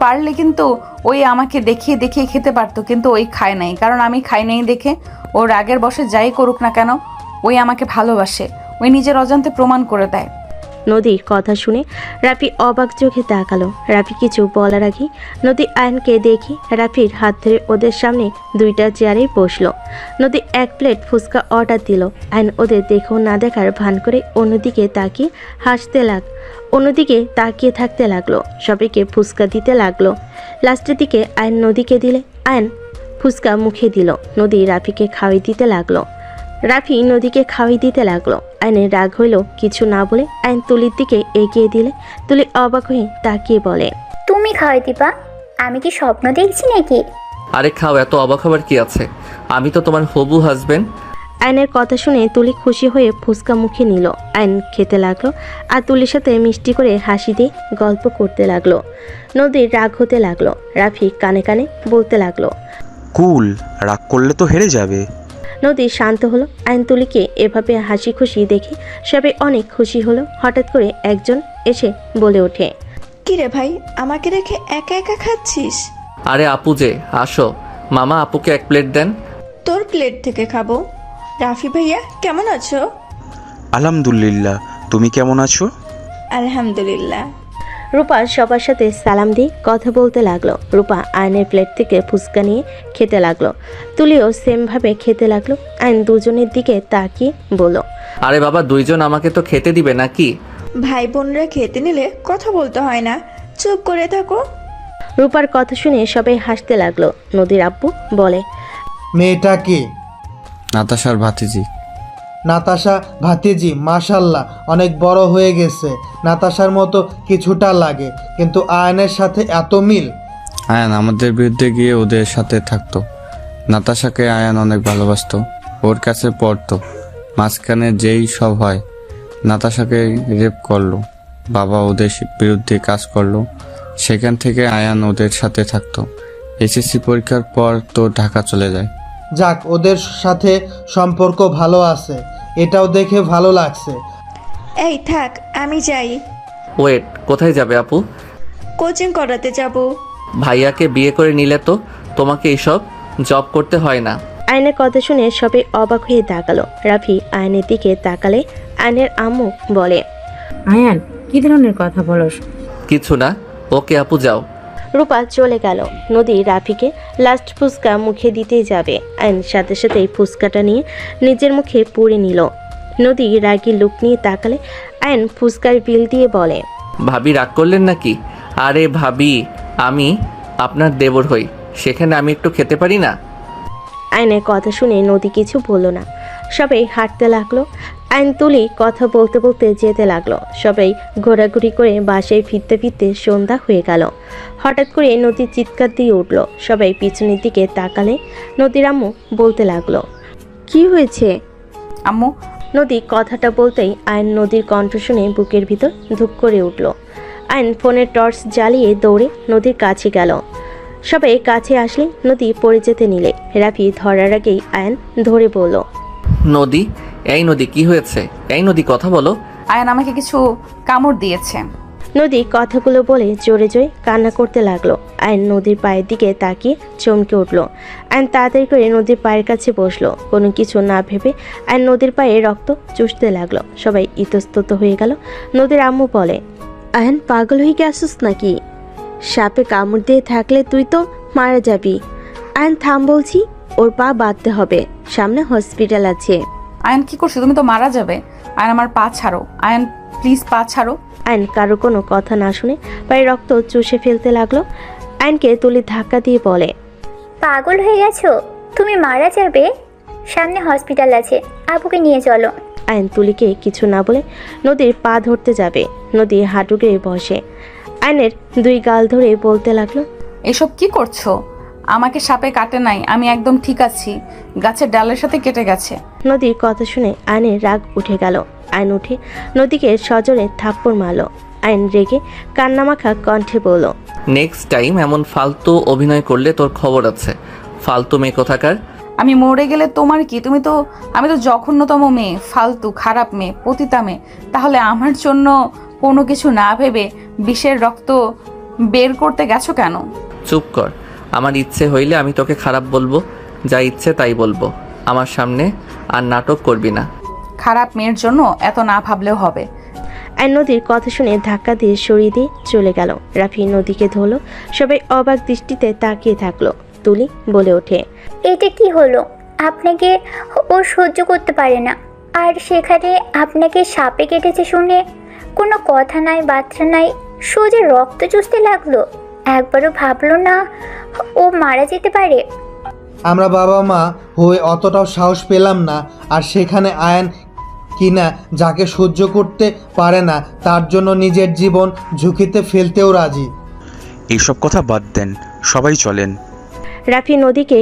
পারলে কিন্তু ওই আমাকে দেখিয়ে দেখিয়ে খেতে পারতো, কিন্তু ওই খায় নাই। কারণ আমি খাই নাই দেখে ও রাগের বসে যাই করুক না কেন, ওই আমাকে ভালোবাসে। ওই নিজের অজান্তে প্রমাণ করে দেয়। নদীর কথা শুনে রাফি অবাক চোখে তাকালো। রাফি কিছু বলার আগে নদী আয়নকে দেখি রাফির হাত ধরে ওদের সামনে 2টা চেয়ারে বসলো। নদী 1 প্লেট ফুচকা অর্ডার দিল। আয়ন ওদের দেখেও না দেখার ভান করে অন্যদিকে তাকিয়ে থাকতে লাগলো। সবাইকে ফুচকা দিতে লাগলো। লাস্টের দিকে আয়ন নদীকে দিলে আয়ন ফুচকা মুখে দিল। নদী রাফিকে খাওয়াই দিতে লাগলো। রাফি নদীকে খাওয়াই দিতে লাগলো। আয়নের রাগ হইল, কিছু না বলে আয়ন তুলির দিকে এগিয়ে দিলে তুলি অবাক হয়ে তাকিয়ে বলে, তুমি খাওয়াই দিবা? আমি কি স্বপ্ন দেখছি নাকি? আরে খাও, এত অবাক হবার কি আছে? আমি তো তোমার হবু হাজবেন্ড। আয়নের কথা শুনে তুলি খুশি হয়ে ফুচকা মুখে নিল। আয়ন খেতে লাগলো আর তুলির সাথে মিষ্টি করে হাসি দিয়ে গল্প করতে লাগলো। নদীর রাগ হতে লাগলো। রাফি কানে কানে বলতে লাগলো, কুল, রাগ করলে তো হেরে যাবে। নদী শান্ত হলো। আয়ন তুলিকে এভাবে হাসি খুশি দেখে সবাই অনেক খুশি হলো। হঠাৎ করে একজন এসে বলে ওঠে, কিরে ভাই, আমাকে রেখে একা একা খাচ্ছিস? আরে আপু যে, আসো। মামা আপুকে 1 প্লেট দেন। তোর প্লেট থেকে খাবো। রাফি ভাইয়া কেমন আছো? আলহামদুলিল্লাহ, তুমি কেমন আছো? আলহামদুলিল্লাহ। রূপা সবার সাথে সালাম দিয়ে কথা বলতে লাগলো। রূপা আয়নের প্লেট থেকে ফুচকা নিয়ে খেতে লাগলো। তুলিও সেমভাবে খেতে লাগলো। আয়ন দুজনের দিকে তাকিয়ে বলল, আরে বাবা, 2জন আমাকে তো খেতে দিবে নাকি? ভাই বোনরা খেতে নিলে কথা বলতে হয় না, চুপ করে থাকো। রূপার কথা শুনে সবাই হাসতে লাগলো। নদীর আব্বু বলে, মেয়েটা কে? নাতাশার ভাতিজি। নাতাশা ভাতিজি মাশাল্লাহ অনেক বড় হয়ে গেছে। নাতাশার মতো কিছুটা লাগে, কিন্তু আয়নের সাথে এত মিল। আয়ান আমাদের বিরুদ্ধে গিয়ে ওদের সাথে থাকতো। নাতাশাকে আয়ান অনেক ভালোবাসতো, ওর কাছে পড়তো। মাঝখানে যেই সব হয়, নাতাশাকে রেপ করলো, বাবা ওদের বিরুদ্ধে কাজ করলো, সেখান থেকে আয়ান ওদের সাথে থাকতো। এসএসসি পরীক্ষার পর তো ঢাকা চলে যায়। যাক, ওদের সাথে সম্পর্ক ভালো আছে, এটাও দেখে ভালো লাগছে। এই থাক, আমি যাই। ওয়েট, কোথায় যাবে আপু? কোচিং করাতে যাব। ভাইয়াকে বিয়ে করে নিলে তো তোমাকে এইসব জব করতে হয় না। আয়নের কথা শুনে সবাই অবাক হয়ে তাকালো। রাফি আয়নের দিকে তাকালে আয়নের আম্মু বলে, আয়ান, কি ধরনের কথা বলস? কিছু না, ওকে আপু যাও। রূপা চলে গেল। নদী রাফিকে লাস্ট ফুচকা মুখে দিতে যাবে। আয়ন সাথে সাথেই ফুচকাটা নিয়ে নিজের মুখে পুরে নিল। নদী রাগী লুক নিয়ে তাকালে আয়ন ফুচকার বিল দিয়ে বলে, ভাবি রাগ করলেন নাকি? আরে ভাবি, আমি আপনার দেবর হই, সেখানে আমি একটু খেতে পারি না? আয়নের কথা শুনে নদী কিছু বলল না। সবাই হাঁটতে লাগলো। আইন তুলি কথা বলতে বলতে যেতে লাগলো। সবাই ঘোরাঘুরি করে বাসায় ফিরতে ফিরতে সন্ধ্যা হয়ে গেল। হঠাৎ করে নদীর চিৎকার দিয়ে উঠল। সবাই পিছনের দিকে তাকালে নদীর আম্মু বলতে লাগলো, কি হয়েছে আম্মু? নদী কথাটা বলতেই আইন নদীর কণ্ঠ শুনে বুকের ভিতর ধুক করে উঠল। আইন ফোনের টর্চ জ্বালিয়ে দৌড়ে নদীর কাছে গেল। সবাই কাছে আসলে নদী পড়ে যেতে নিলে রাফি ধরার আগেই আয়ন ধরে বলল, নদী, এই নদী কি হয়েছে? এই নদী কথা বলো। আয়ান আমাকে কিছু কামড় দিয়েছে। নদী কথাগুলো বলে জোরে জোরে কান্না করতে লাগলো। আয়ন নদীর পায়ের দিকে তাকিয়ে চমকে উঠল। আয়ন তাড়াতাড়ি করে নদীর পায়ের কাছে বসলো। কোনো কিছু না ভেবে আয়ন নদীর পায়ে রক্ত চুষতে লাগলো। সবাই ইতস্তত হয়ে গেল। নদীর আম্মু বলে, আয়ন পাগল হয়ে গেছিস নাকি? সাপে কামড় দিয়ে থাকলে তুই তো মারা যাবি। আয়ন থাম বলছি, ওর পা বাঁধতে হবে, সামনে হসপিটাল আছে। আয়ান কি করছো? তুমি তো মারা যাবে। আয়ান আমার পা ছাড়ো। আয়ান প্লিজ পা ছাড়ো। আয়ন কারো কোনো কথা না শুনে পায়ে রক্ত চুষে ফেলতে লাগলো। আয়নকে তুলি ধাক্কা দিয়ে বলে, পাগল হয়ে গেছো? তুমি মারা যাবে? সামনে হসপিটাল আছে, আবুকে নিয়ে চলো। আয়ন তুলিকে কিছু না বলে নদীর পা ধরতে যাবে। নদী হাঁটু গেড়ে বসে আয়নের দুই গাল ধরে বলতে লাগলো, এসব কি করছো? আমাকে সাপে কাটে নাই, আমি একদম ঠিক আছি। গাছের ডালের সাথে কেটে গেছে। নদীর কথা শুনে আয়নের রাগ উঠে গেল। আয়ন উঠে নদীকে সজোরে থাপ্পড় মারল। আয়ন রেগে কান্নামাখা কণ্ঠে বলল, নেক্সট টাইম এমন ফালতু অভিনয় করলে তোর খবর আছে। ফালতু মেয়ে কোথাকার। আমি মরে গেলে তোমার কি? আমি তো জঘন্যতম মেয়ে, ফালতু খারাপ মেয়ে, পতিতা মেয়ে। তাহলে আমার জন্য কোনো কিছু না ভেবে বিষের রক্ত বের করতে গেছো কেন? চুপ কর। আমার ইচ্ছে হইলে আমি তোকে খারাপ বলবো, যা ইচ্ছে তাই বলবো। আমার সামনে আর নাটক করবি না। খারাপ মেয়ের জন্য এত না ভাবলেও হবে। আয়ন নদীর কথা শুনে ধাক্কা দিয়ে সরিয়ে দিয়ে চলে গেল। রাফি নদীকে ধরলো। সবাই অবাক দৃষ্টিতে তাকিয়ে থাকলো। তুলি বলে ওঠে, এটা কি হলো? আপনাকে ও সহ্য করতে পারে না, আর সেখানে আপনাকে সাপে কেটেছে শুনে কোনো কথা নাই, বার্তা নাই, সোজা রক্ত চুষতে লাগলো। একবারও ভাবলো না ও মারা যেতে পারে? আমরা বাবা মা হয়ে অতটাও সাহস পেলাম না, আর সেখানে আয়ন কিনা যাকে সহ্য করতে পারে না তার জন্য নিজের জীবন ঝুঁকিতে ফেলতেও রাজি। এইসব কথা বাদ দেন, সবাই চলেন। রাফি নদীকে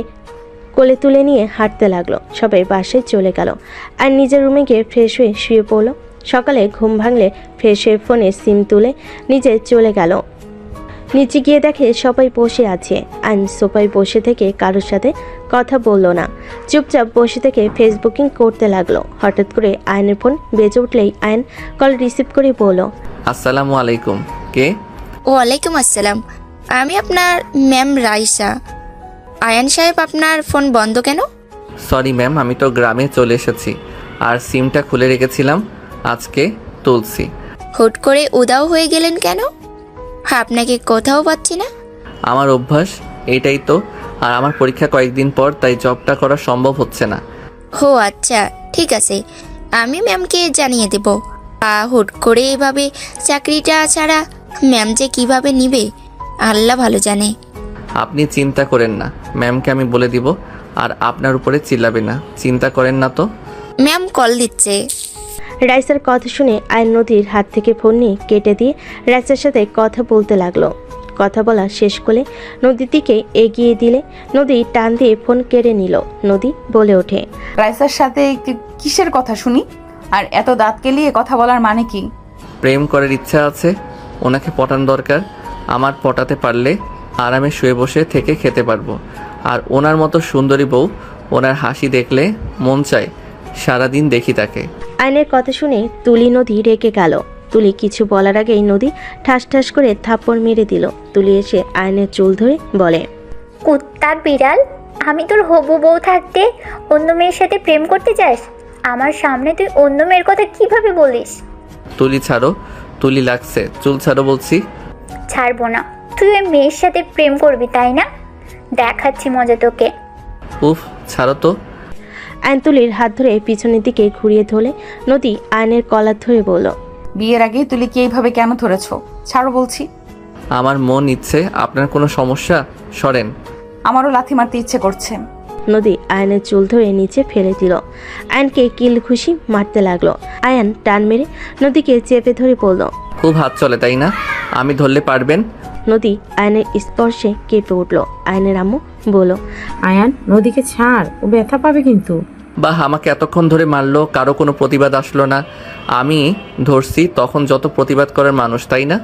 কোলে তুলে নিয়ে হাঁটতে লাগলো। সবাই বাসায় চলে গেল। আর নিজের রুমে গিয়ে ফ্রেশ হয়ে শুয়ে পড়লো। সকালে ঘুম ভাঙলে ফ্রেশ হয়ে ফোনে সিম তুলে নিজে চলে গেল। নিচে গিয়ে দেখে সবাই বসে আছে। আইন সোফায় বসে থেকে কারোর সাথে কথা বলল না, চুপচাপ বসে থেকে ফেসবুকিং করতে লাগলো। হঠাৎ করে আয়নের ফোন বেজে উঠলেই আয়ন কল রিসিভ করে বলল, আসসালামু আলাইকুম। কে? ওয়ালাইকুম আসসালাম, আমি আপনার ম্যাম রাইসা। আয়ান সাহেব, আপনার ফোন বন্ধ কেন? সরি ম্যাম, আমি তো গ্রামে চলে এসেছি আর সিমটা খুলে রেখেছিলাম, আজকে তুলছি। হুট করে উদাও হয়ে গেলেন কেন? আপনাকে কোথাও পাচ্ছি না। আমার অভ্যাস এইটাই তো, আর আমার পরীক্ষা কয়েকদিন পর, তাই জবটা করা সম্ভব হচ্ছে না। হো আচ্ছা, ঠিক আছে, আমি ম্যামকে জানিয়ে দেব। হুট করে এভাবে চাকরিটা ছাড়া ম্যাম যে কিভাবে নিবে আল্লাহ ভালো জানে। আপনি চিন্তা করেন না, ম্যামকে আমি বলে দিব, আর আপনার উপরে চিল্লাবে না। চিন্তা করেন না তো। ম্যাম কল দিচ্ছে। রাইসার কথা শুনে আয়ন নদীর হাত থেকে ফোন নিয়ে কেটে দিয়ে রাইসার সাথে কথা বলতে লাগলো। কথা বলা শেষ করে নদীর দিকে এগিয়ে দিলে নদী টান দিয়ে ফোন কেড়ে নিল। নদী বলে ওঠে, রাইসার সাথে কিসের কথা শুনি? আর এত দাঁত কেলিয়ে কথা বলার মানে কি? প্রেম করার ইচ্ছা আছে, ওনাকে পটানো দরকার। আমার পটাতে পারলে আরামে শুয়ে বসে থেকে খেতে পারবো। আর ওনার মতো সুন্দরী বউ, ওনার হাসি দেখলে মন চায় সারাদিন দেখি তাকে। আয়নের কথা শুনে তুলি নদী রেগে গেল। তুলি কিছু বলার আগেই নদী ঠাস ঠাস করে থাপ্পড় মেরে দিল। তুলি এসে আয়নের চুল ধরে বলে, কুত্তার বিড়াল, আমি তোর হবু বউ থাকতে অন্য মেয়ের সাথে প্রেম করতে চাস? আমার সামনে তুই অন্য মেয়ের কথা কিভাবে বলিস? তুলি ছাড়ো, তুলি লাগছে, চুল ছাড়ো বলছি। ছাড়বো না। তুই ওই মেয়ের সাথে প্রেম করবি তাই না? দেখাচ্ছি মজা তোকে। উফ, ছাড়ো তো। আয়ন তুলির হাত ধরে পিছনের দিকে ঘুরিয়ে ধরলে নদী আয়নের কলার ধরে বলল, বিয়ের আগে তুলি কি এইভাবে কেন ধরেছ? ছাড়ো বলছি। আমার মন ইচ্ছে। আপনার কোনো সমস্যা? সরেন। আমারও লাথি মারতে ইচ্ছে করছে। নদী আয়নের চুল ধরে নিচে ফেলে দিল। আয়নকে কিল খুশি মারতে লাগলো। আয়ন টান মেরে নদীকে চেপে ধরে বলল, খুব হাত চলে তাই না? আমি ধরলে পারবেন? নদী আয়নের স্পর্শে কেঁপে উঠল। আয়নের আম্মু বলল, আয়ান নদীকে ছাড়, ও ব্যথা পাবে কিন্তু। বাহ, আমাকে এতক্ষণ ধরে মারলো, কারো কোনো প্রতিবাদ আসলো না। আমি ধরছি তখন যত প্রতিবাদ করার মানুষ, তাই না?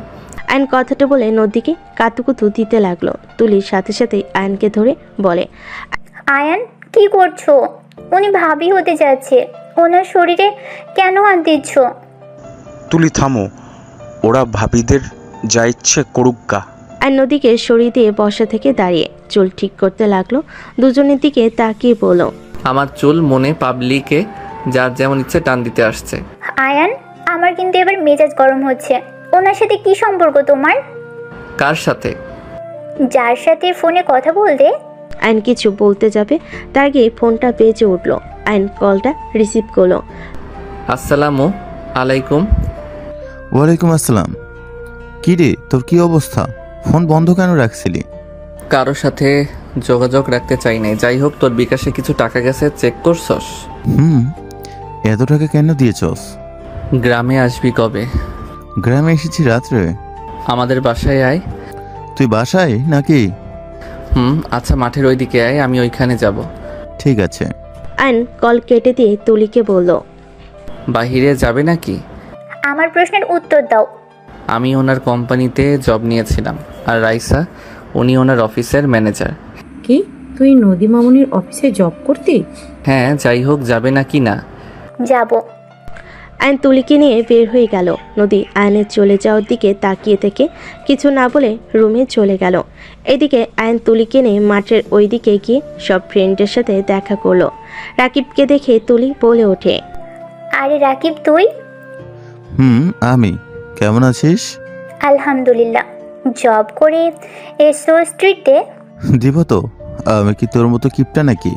আয়ন কথাটা বলে নদীকে কাতুকুতু দিতে লাগলো। তুলির সাথে সাথে আয়নকে ধরে বলে, আয়ান কি করছো? উনি ভাবি হতে যাচ্ছে, ওনার শরীরে কেন হাত দিচ্ছ? তুলি থামো, ওরা ভাবিদের যা ইচ্ছে করুক গা। আর নদীকে সরিয়ে দিয়ে বসা থেকে দাঁড়িয়ে চুল ঠিক করতে লাগলো। দুজনের দিকে তাকিয়ে বলল, আমার চুল মনে পাবলিকে যার যেমন ইচ্ছে টান দিতে আসছে। আয়ান, আমার কিন্তু এবার মেজাজ গরম হচ্ছে। ওনার সাথে কি সম্পর্ক তোমার? কার সাথে? যার সাথে ফোনে কথা বলতে। আইন কিছু বলতে যাবে তার আগে ফোনটা বেজে উঠলো। আইন কলটা রিসিভ করলো। আসসালামু আলাইকুম। ওয়ালাইকুম আসসালাম। কি রে, তোর কি অবস্থা? ফোন বন্ধ কেন রাখছিলি? কারোর সাথে যোগাযোগ রাখতে চাই নাই। যাই হোক, তোর বিকাশে কিছু টাকা গেছে, চেক করছস? এত টাকা কেন দিয়েছস? গ্রামে আসবি কবে? গ্রামে এসেছি রাত্রে। আমাদের বাসায় আয়। তুই বাসায় নাকি? আচ্ছা, মাঠের ওইদিকে আয়, আমি ওইখানে যাব। ঠিক আছে। আইন কল কেটে দিয়ে তুলিকে বলল, বাহিরে যাবে নাকি? আমার প্রশ্নের উত্তর দাও। আমি ওনার কোম্পানিতে জব নিয়েছিলাম, আর রাইসা উনি ওনার অফিসের ম্যানেজার। কি, তুই নদী মামুনির অফিসে জব করতি? হ্যাঁ, যাই হোক, যাবে নাকি না? যাব। আইন তুলিকে নিয়ে বের হয়ে গেল। নদী আয়নের চলে যাওয়ার দিকে তাকিয়ে থেকে কিছু না বলে রুমে চলে গেল। এদিকে আয়ন তুলিকে নিয়ে মাঠের ওই দিকে গিয়ে সব ফ্রেন্ডের সাথে দেখা করলো। রাকিবকে দেখে তুলি বলে ওঠে, আরে রাকিব, তুই? আমি। কেমন আছিস? আলহামদুলিল্লাহ। জব করে এসো স্ট্রিটে? দিব তো। আমি কি তোর মতো কিপটা নাকি?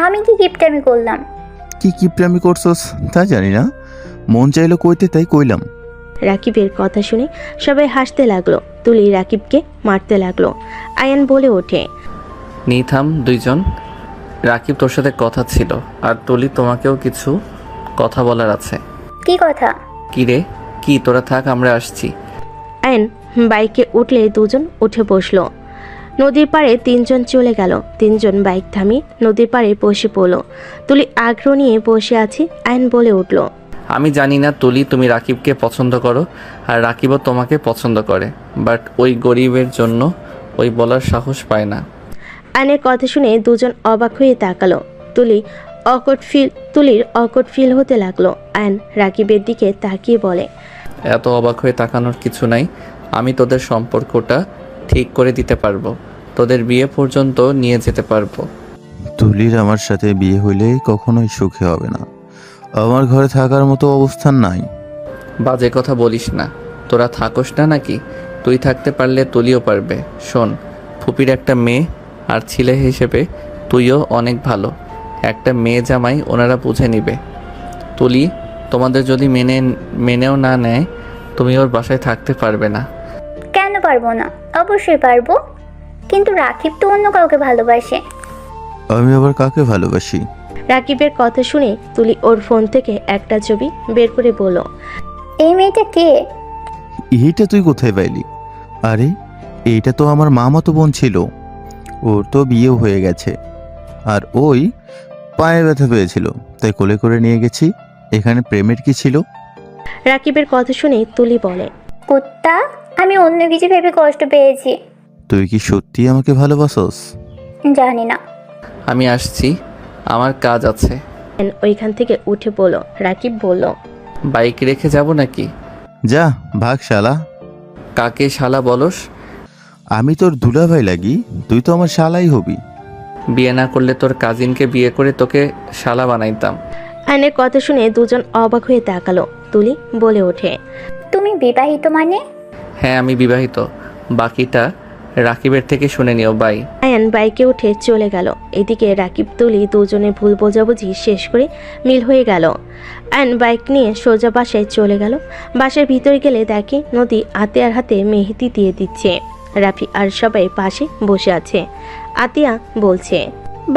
আমি কি কিপটামি করলাম? কি কিপটামি করছস তা জানি না, মন চাইলো কইতে তাই কইলাম। রাকিবের কথা শুনে সবাই হাসতে লাগলো। তুলি রাকিবকে মারতে লাগলো। আয়ান বলে ওঠে, নিথাম দুইজন। রাকিব, তোর সাথে কথা ছিল, আর তুলি তোমাকেও কিছু কথা বলার আছে। কি কথা? কি রে? কি, তোরা থাক, আমরা আসছি। আয়ন বাইকে উঠলে দুজন উঠে বসলো। নদীর পাড়ে তিনজন চলে গেল। তিনজন বাইক থামিয়ে নদীর পাড়ে বসে পড়লো। তুলি আগ্রহ নিয়ে বসে আছে। আয়ন বলে উঠল, আমি জানি না তুলি, তুমি রাকিবকে পছন্দ করো, আর রাকিবও তোমাকে পছন্দ করে, বাট ওই গরিবের জন্য ওই বলার সাহস পায় না। আয়নের কথা শুনে দুজন অবাক হয়ে তাকালো। তুলির অকট ফিল হতে লাগলো। আয়ন রাকিবের দিকে তাকিয়ে বলে, এত অবাক হয়ে তাকানোর কিছু নাই। আমি তোদের সম্পর্কটা ঠিক করে দিতে পারবো, তোদের বিয়ে পর্যন্ত নিয়ে যেতে পারবো। তুলির আমার সাথে বিয়ে হইলে কখনোই সুখী হবে না। আমার ঘরে থাকার মতো অবস্থান নাই। বাজে কথা বলিস না। তোরা থাকোস না নাকি? তুই থাকতে পারলে তুলিও পারবে। শোন, ফুপির একটা মেয়ে, আর ছেলে হিসেবে তুইও অনেক ভালো। একটা মেয়ে জামাই ওনারা বুঝে নিবে। তুলি, তোমাদের যদি মেনেও না নেয়, তুমি ওর বাসায় থাকতে পারবে না। কেন পারবো না? অবশ্যই পারবো, কিন্তু রাকিব তো অন্য কাউকে ভালোবাসে। আমি আবার কাকে ভালোবাসি? রাকিবের কথা শুনে তুলি ওর ফোন থেকে একটা ছবি বের করে বলল, এই মেয়েটা কে? এইটা তুই কোথায় পাইলি? আরে এইটা তো আমার মামাতো বোন ছিল, ওর তো বিয়েও হয়ে গেছে। আর ওই পায়ে ব্যথা পেয়েছিল, তাই কোলে করে নিয়ে গেছি। এখানে প্রেমের কি ছিল? রাকিবের কথা শুনে তুলি বলে, কুত্তা, আমি অন্য কিছু ভেবে কষ্ট পেয়েছি। তুই কি সত্যি আমাকে ভালোবাসস? জানি না। আমি আসছি, আমার কাজ আছে। আয়ান ওইখান থেকে উঠে বলল। রাকিব বলল, বাইক রেখে যাব নাকি? যা ভাগ শালা। কাকে শালা বলস? আমি তোর দুলাভাই লাগি, তুই তো আমার শালাই হবি। বিয়ে না করলে তোর কাজিনকে বিয়ে করে তোকে শালা বানাইতাম। আয়নের কথা শুনে দুজন অবাক হয়ে তাকালো। তুলি বলে ওঠে, তুমি বিবাহিত মানে? হ্যাঁ আমি বিবাহিত, বাকিটা রাকিবের থেকে শুনে নিও। বাই। আয়ান বাইকে উঠে চলে গেল। এদিকে রাকিব তুলি দুজনের ভুল বোঝাবুঝি শেষ করে মিল হয়ে গেল। আয়ান বাইক নিয়ে সোজা বাসায় চলে গেল। বাসার ভিতরে গেলে দেখে নদী আতিয়ার হাতে মেহেদি দিয়ে দিচ্ছে। রাফি আর সবাই পাশে বসে আছে। আতিয়া বলছে,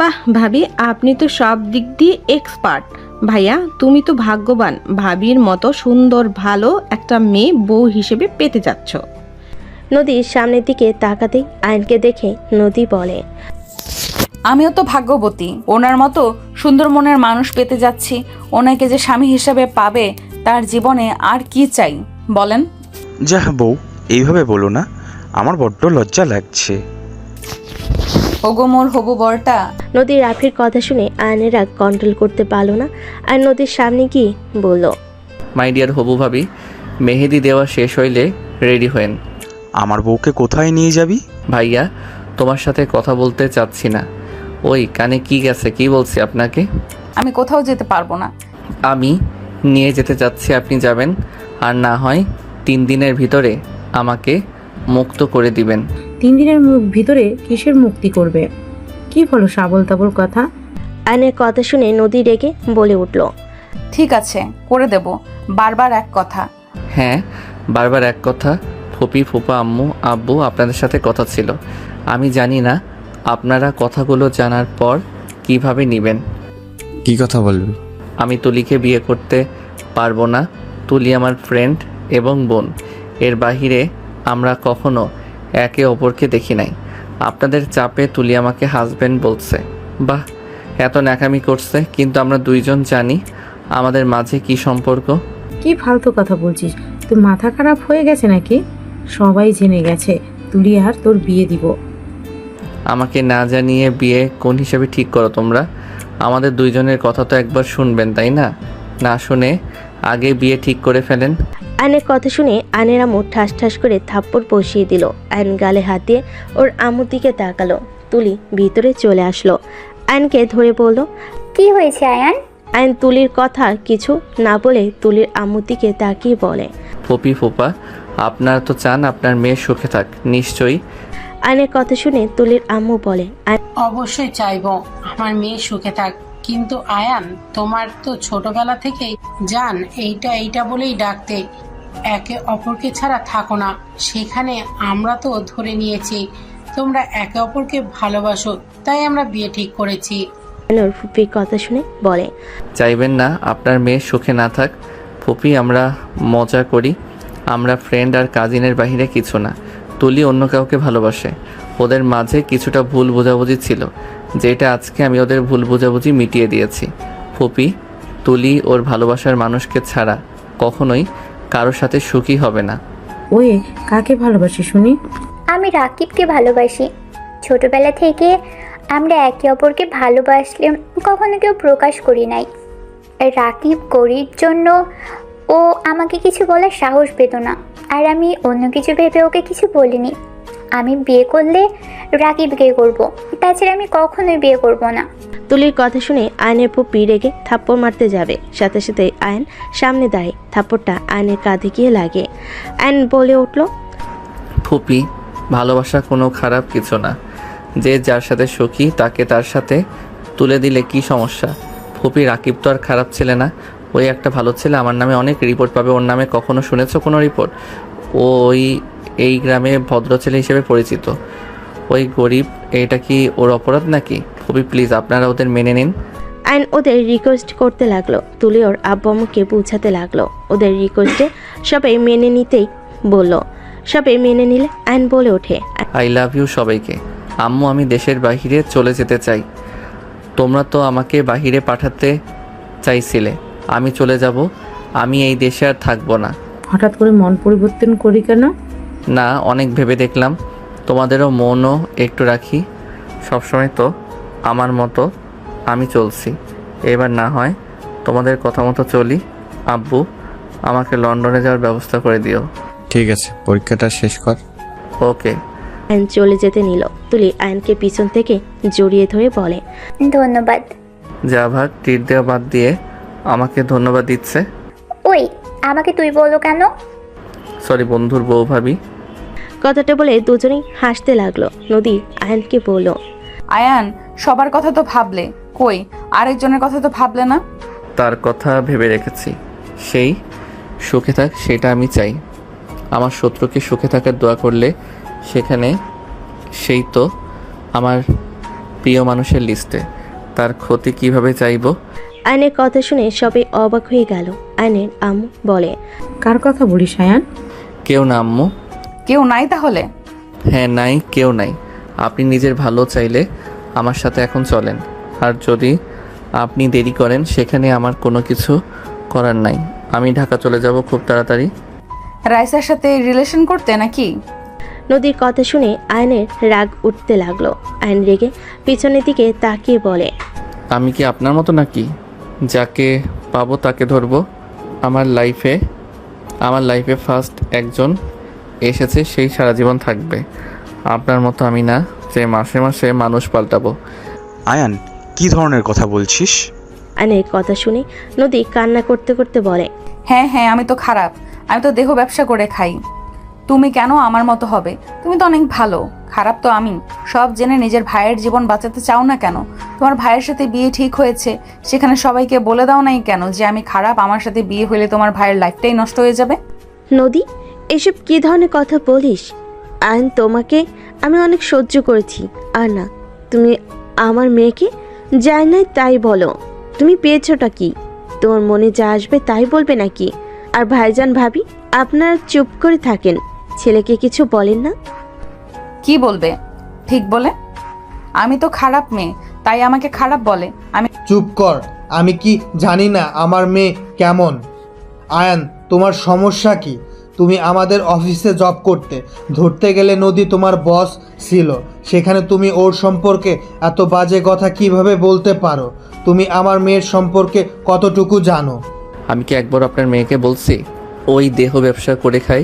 বাহ ভাবি, আপনি তো সব দিক দিয়ে এক্সপার্ট। ভাইয়া তুমি তো ভাগ্যবান, ভাবির মতো সুন্দর ভালো একটা মেয়ে বউ হিসেবে পেতে যাচ্ছ। নদীর সামনের দিকে তাকাতেই আয়নকে দেখে নদী বলে, আমিও তো ভাগ্যবতী, ওনার মতো সুন্দর মনের মানুষ পেতে যাচ্ছি। ওনাকে যে স্বামী হিসেবে পাবে, তার জীবনে আর কি চাই বলেন? যাহ বউ, এইভাবে বলো না, আমার বড্ড লজ্জা লাগছে। ওগো মোর হবু বরটা। নদীর রাফির কথা শুনে আয়নের রাগ কন্ট্রোল করতে পারলো না। আর নদীর সামনে গিয়ে বলল, মাই ডিয়ার হবু ভাবি, মেহেদি দেওয়া শেষ হইলে রেডি হয়েন। আমার বউকে কোথায় নিয়ে যাবি? ভাইয়া তোমার সাথে কথা বলতে চাচ্ছি না। ওই কানে কি গেছে, কি বলছি আপনাকে? আমি কোথাও যেতে পারবো না। আমি নিয়ে যেতে চাচ্ছি, আপনি যাবেন। আর না হয় 3 দিনের ভিতরে আমাকে মুক্ত করে দিবেন। 3 দিনের ভিতরে কিসের মুক্তি করবে? কি বলো সাবল তাবল কথা? আয়নের কথা শুনে নদী রেগে বলে উঠল, ঠিক আছে, করে দেব। বারবার এক কথা। হ্যাঁ বারবার এক কথা। ফুপি ফুপা আম্মু আব্বু আপনাদের সাথে কথা ছিল। আমি জানি না আপনারা কথাগুলো জানার পর কিভাবে নেবেন। কি কথা বলবি? আমি তুলিকে বিয়ে করতে পারবো না। তুলি আমার ফ্রেন্ড এবং বোন, এর বাহিরে আমরা কখনো একে অপরকে দেখি নাই। আপনাদের চাপে তুলি আমাকে হাজব্যান্ড বলছে। বাহ, এত ন্যাকামি করছে, কিন্তু আমরা দুইজন জানি আমাদের মাঝে কি সম্পর্ক। কি ফালতু কথা বলছিস? তোর মাথা খারাপ হয়ে গেছে নাকি? সবাই জেনে গেছে তুলি আর তোর বিয়ে দিব। আমাকে না জানিয়ে বিয়ে কোন হিসেবে ঠিক করো তোমরা? আমাদের দুইজনের কথা তো একবার শুনবেন, তাই না? না শুনে আগে বিয়ে ঠিক করে ফেলেন। আয়নের কথা শুনে আয়নের আম্মু ঠাস ঠাস করে থাপ্পড় বসিয়ে দিল। আয়ন গালে হাত দিয়ে ওর আম্মুর দিকে তাকালো। তুলি ভিতরে চলে আসলো। আয়নকে ধরে বলল, কি হয়েছে আয়ান? আয়ন তুলির কথা কিছু না বলে তুলির আম্মুর দিকে তাকিয়ে বলে, ফুপি ফুপা আপনারা তো চান আপনার মেয়ে সুখে থাক নিশ্চয়ই। আয়নের কথা শুনে তুলির আম্মু বলে, অবশ্যই চাইবো আমার মেয়ে সুখে থাক, কিন্তু আয়ান তোমার তো ছোটবেলা থেকেই জান এইটা বলেই ডাকতে, একে অপরকে ছাড়া থাকো না। সেখানে আমরা তো ধরে নিয়েছি তোমরা একে অপরকে ভালোবাসো, তাই আমরা বিয়ে ঠিক করেছি। আয়নের ফুপির কথা শুনে বলে, চাইবেন না আপনার মেয়ে সুখে না থাক? ফুপি আমরা মজা করি, আমরা ফ্রেন্ড আর কাজিনের বাহিরে কিছু না। তুলি অন্য কাউকে ভালোবাসে, ওদের মাঝে কিছুটা ভুল বোঝাবুঝি ছিল, যেটা আজকে আমি ওদের ভুল বোঝাবুঝি মিটিয়ে দিয়েছি। ফুপি, তুলি ওর ভালোবাসার মানুষকে ছাড়া কখনোই কারোর সাথে সুখী হবে না। ওই কাকে ভালোবাসি শুনি? আমি রাকিবকে ভালোবাসি। ছোটবেলা থেকে আমরা একে অপরকে ভালোবাসলে কখনো কেউ প্রকাশ করি নাই। রাকিব গরিব জন্য ও আমাকে কিছু বলার সাহস পেত না, আর আমি অন্য কিছু ভেবে ওকে কিছু বলিনি। আমি বিয়ে করলে রাকিবকে করব, তাছাড়া আমি কখনোই বিয়ে করব না। তুলির কথা শুনে আয়নের ফুপি রেগে থাপ্পড় মারতে যাবে, সাথে সাথে আয়ন সামনে দাঁড়ায়। থাপ্পড়টা আয়নের কাঁধে গিয়ে লাগে। আয়ন বলে উঠল, ফুপি ভালোবাসা কোনো খারাপ কিছু না, যে যার সাথে সুখী তাকে তার সাথে তুলে দিলে কি সমস্যা? ফুপি রাকিব তো আর খারাপ ছেলে না, ওই একটা ভালো ছেলে। আমার নামে অনেক রিপোর্ট পাবে ওর নামে, কখনো শুনেছো কোনো রিপোর্ট? ওই এই গ্রামে ভদ্র ছেলে হিসেবে পরিচিত। ওই গরিব, এটা কি ওর অপরাধ নাকি? ফুপি প্লিজ আপনারা ওদের মেনে নিন। আয়ন ওদের রিকোয়েস্ট করতে লাগলো। তুলি ওর আব্বু আম্মুকে বোঝাতে লাগলো। ওদের রিকোয়েস্টে সবাই মেনে নিতেই বলল। সবাই মেনে নিলে আয়ন বলে ওঠে, আই লাভ ইউ সবাইকে। আম্মু, আমি দেশের বাইরে চলে যেতে চাই। তোমরা তো আমাকে বাইরে পাঠাতে চাইছিলে। আমি চলে যাব। আমি এই দেশে আর থাকবো না। হঠাৎ করে মন পরিবর্তন করি কেন? না, অনেক ভেবে দেখলাম তোমাদেরও মনও একটু রাখি। সবসময় তো আমার মতো আমি চলছি, এবার না হয় তোমাদের কথা মতো চলি। আব্বু, আমাকে লন্ডনে যাওয়ার ব্যবস্থা করে দিও। ঠিক আছে, পরীক্ষাটা শেষ কর। ওকে। আয়ন চলে যেতে নিল। তুলি আয়নকে পিছন থেকে জড়িয়ে ধরে বলে, ধন্যবাদ। যা ভাগ, ট্রিট দেওয়া বাদ দিয়ে আমাকে ধন্যবাদ দিচ্ছে। ওই, আমাকে তুই বলো কেন? সরি, বন্ধুর বউ ভাবি। কথাটা বলে দুজনেই হাসতে লাগলো। নদী আয়নকে বলল, আয়ান, সবার কথা তো ভাবলে, কই আরেকজনের কথা তো ভাবলে না? তার কথা ভেবে রেখেছি। সেই সুখে থাক, সেটা আমি চাই। আমার শত্রুকে সুখে থাকার দোয়া করলে সেখানে সেই তো আমার প্রিয় মানুষের লিস্টে। তার ক্ষতি কিভাবে চাইবো? আয়নের কথা শুনে সবাই অবাক হয়ে গেল। আয়নের আম্মু বলে, কার কথা বলিস আয়ান? কেউ না আম্মু। কেউ নাই তাহলে? হ্যাঁ, নাই, কেউ নাই। আপনি নিজের ভালো চাইলে আমার সাথে এখন চলেন। আর যদি আপনি দেরি করেন, সেখানে আমার কোনো কিছু করার নাই। আমি ঢাকা চলে যাব খুব তাড়াতাড়ি। রাইসার সাথে রিলেশন করতে নাকি? নদীর কথা শুনে আয়নের রাগ উঠতে লাগলো। আয়ন রেগে পিছনের দিকে তাকিয়ে বলে, আমি কি আপনার মতো নাকি? যাকে পাবো তাকে ধরবো। আমার লাইফে ফার্স্ট একজন এসেছে, সেই সারা জীবন থাকবে। আপনার মতো আমি না যে মাসে মাসে মানুষ পাল্টাবো। আয়ান, কি ধরনের কথা বলছিস? আয়নের কথা শুনে নদী কান্না করতে করতে বলে, হ্যাঁ হ্যাঁ, আমি তো খারাপ। আমি তো দেহ ব্যবসা করে খাই। তুমি কেন আমার মতো হবে? তুমি তো অনেক ভালো। খারাপ তো আমি। সব জেনে নিজের ভাইয়ের জীবন বাঁচাতে চাও না কেন? তোমার ভাইয়ের সাথে বিয়ে ঠিক হয়েছে, সেখানে সবাইকে বলে দাও নাই কেন যে আমি খারাপ? আমার সাথে বিয়ে হলে তোমার ভাইয়ের লাইফটাই নষ্ট হয়ে যাবে। নদী, এসব কি ধরনের কথা বলিস? আয়ন, তোমাকে আমি অনেক সহ্য করেছি। আর না, তুমি আমার মেয়েকে যাই নাই তাই বলো। তুমি পেয়েছোটা কি? তোমার মনে যা আসবে তাই বলবে নাকি? আর ভাইজান ভাবি, আপনারা চুপ করে থাকেন, ছেলেকে কিছু বলেন না। কি বলবে? ঠিক বলে। আমি তো খারাপ মেয়ে, তাই আমাকে খারাপ বলে। আমি চুপ কর। আমি কি জানি না আমার মেয়ে কেমন? আয়ান, তোমার সমস্যা কি? তুমি আমাদের অফিসে জব করতে, ধরতে গেলে নদী তোমার বস ছিল, সেখানে তুমি ওর সম্পর্কে এত বাজে কথা কিভাবে বলতে পারো? তুমি আমার মেয়ের সম্পর্কে কতটুকু জানো? আমি কি একবার আপনার মেয়েকে বলছি ওই দেহ ব্যবসা করে খাই?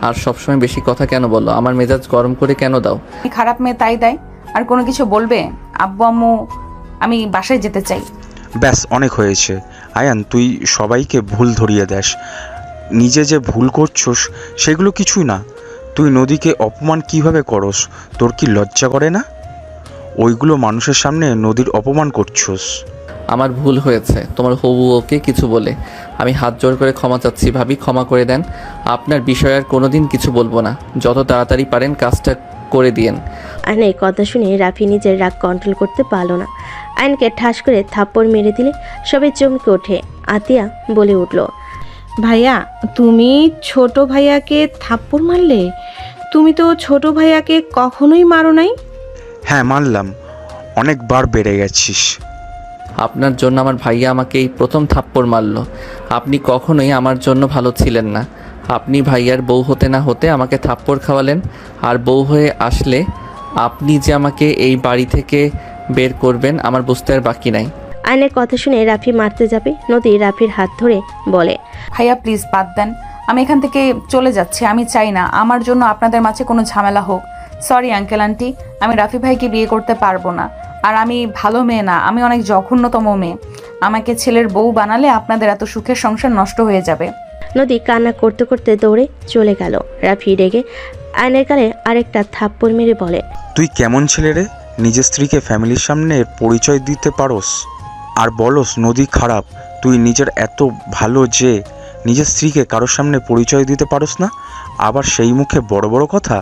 আর সবসময় বেশি কথা কেন বলো? আমার মেজাজ গরম করে কেন দাও? খারাপ মেয়ে তাই দেয়। আর কোনো কিছু বলবে? আব্বু আম্মু, আমি বাসায় যেতে চাই। ব্যাস, অনেক হয়েছে। আয়ান, তুই সবাইকে ভুল ধরিয়ে দেস। নিজে যে ভুল করছস সেগুলো কিছুই না। তুই নদীকে অপমান কিভাবে করস? তোর কি লজ্জা করে না? ওইগুলো মানুষের সামনে নদীর অপমান করছস। আমার ভুল হয়েছে তোমার হবু ওকে কিছু বলে। আমি হাত জোর করে ক্ষমা চাচ্ছি ভাবি, ক্ষমা করে দেন। আপনার বিষয়ে আর কোনোদিন কিছু বলবো না। যত তাড়াতাড়ি পারেন কাজটা করে দিয়েন। আয়নের কথা শুনে রাফি নিজের রাগ কন্ট্রোল করতে পারল না। আয়নকে ঠাস করে থাপ্পড় মেরে দিলে সবাই চমকে ওঠে। আতিয়া বলে উঠল, ভাইয়া, তুমি ছোট ভাইয়াকে থাপ্পড় মারলে? তুমি তো ছোট ভাইয়াকে কখনোই মারো নাই। হ্যাঁ, মানলাম, অনেকবার বেড়ে গেছিস। আপনার জন্য আমার ভাইয়া আমাকে এই প্রথম থাপ্পড় মারলো। আপনি কখনোই আমার জন্য ভালো ছিলেন না। আপনি ভাইয়ার বউ হতে না হতে আমাকে থাপ্পড় খাওয়ালেন। আর বউ হয়ে আসলে আপনি যে আমাকে এই বাড়ি থেকে বের করবেন আমার বুঝতে আর বাকি নাই। আয়নের কথা শুনে রাফি মারতে যাবে। নদী রাফির হাত ধরে বলে, ভাইয়া প্লিজ বাদ দেন। আমি এখান থেকে চলে যাচ্ছি। আমি চাই না আমার জন্য আপনাদের মাঝে কোনো ঝামেলা হোক। সরি আঙ্কেল আন্টি, আমি রাফি ভাইকে বিয়ে করতে পারবো না। আর আমি ভালো মেয়ে না, আমি অনেক জঘন্যতম মেয়ে। আমাকে ছেলের বউ বানালে আপনাদের এত সুখের সংসার নষ্ট হয়ে যাবে। নদী কান্না করতে করতে দৌড়ে চলে গেল। রাফি রেগে আয়নের গালে আরেকটা থাপ্পড় মেরে বলে, তুই কেমন ছেলে রে? নিজের স্ত্রীকে ফ্যামিলির সামনে পরিচয় দিতে পারোস আর বলস নদী খারাপ? তুই নিজের এত ভালো যে নিজের স্ত্রীকে কারোর সামনে পরিচয় দিতে পারোস না, আবার সেই মুখে বড় বড় কথা।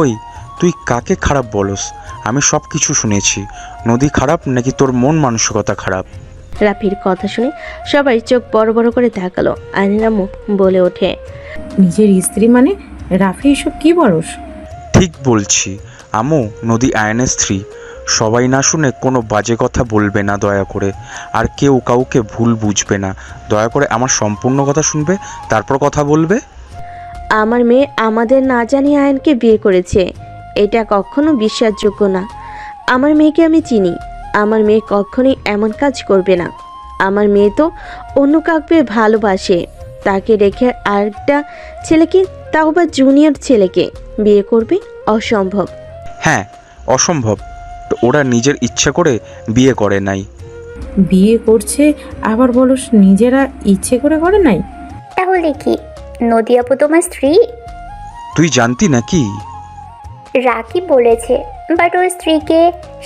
ওই, তুই কাকে খারাপ বলস? আমি সব কিছু শুনেছি। নদী খারাপ নাকি তোর মন মানসিকতা খারাপ? রাফির কথা শুনে সবাই চোখ বড় বড় করে তাকালো। আয়নের আম্মু বলে ওঠে, নিজের স্ত্রী মানে? রাফি এসব কি বলস? ঠিক বলছি আম্মু, নদী আয়নের স্ত্রী। সবাই না শুনে কোনো বাজে কথা বলবে না দয়া করে, আর কেউ কাউকে ভুল বুঝবে না। দয়া করে আমার সম্পূর্ণ কথা শুনবে, তারপর কথা বলবে। আমার মেয়ে আমাদের না জানিয়ে আয়নকে বিয়ে করেছে, এটা কখনো বিশ্বাসযোগ্য না। আমার মেয়েকে আমি চিনি, আমার মেয়ে কখনোই এমন কাজ করবে না। আমার মেয়ে তো অন্য কাউকে ভালোবাসে, তাকে রেখে আরেকটা ছেলেকে, তাও বা জুনিয়র ছেলেকে বিয়ে করবে? অসম্ভব। হ্যাঁ অসম্ভব। ওরা নিজের ইচ্ছা করে বিয়ে করে নাই। বিয়ে করছে আবার বলস নিজেরা ইচ্ছে করে করে নাই? তাহলে কি নদী আপু তোমার স্ত্রী? তুই জানতি নাকি? রাকি বলেছে, বাট ওর স্ত্রীকে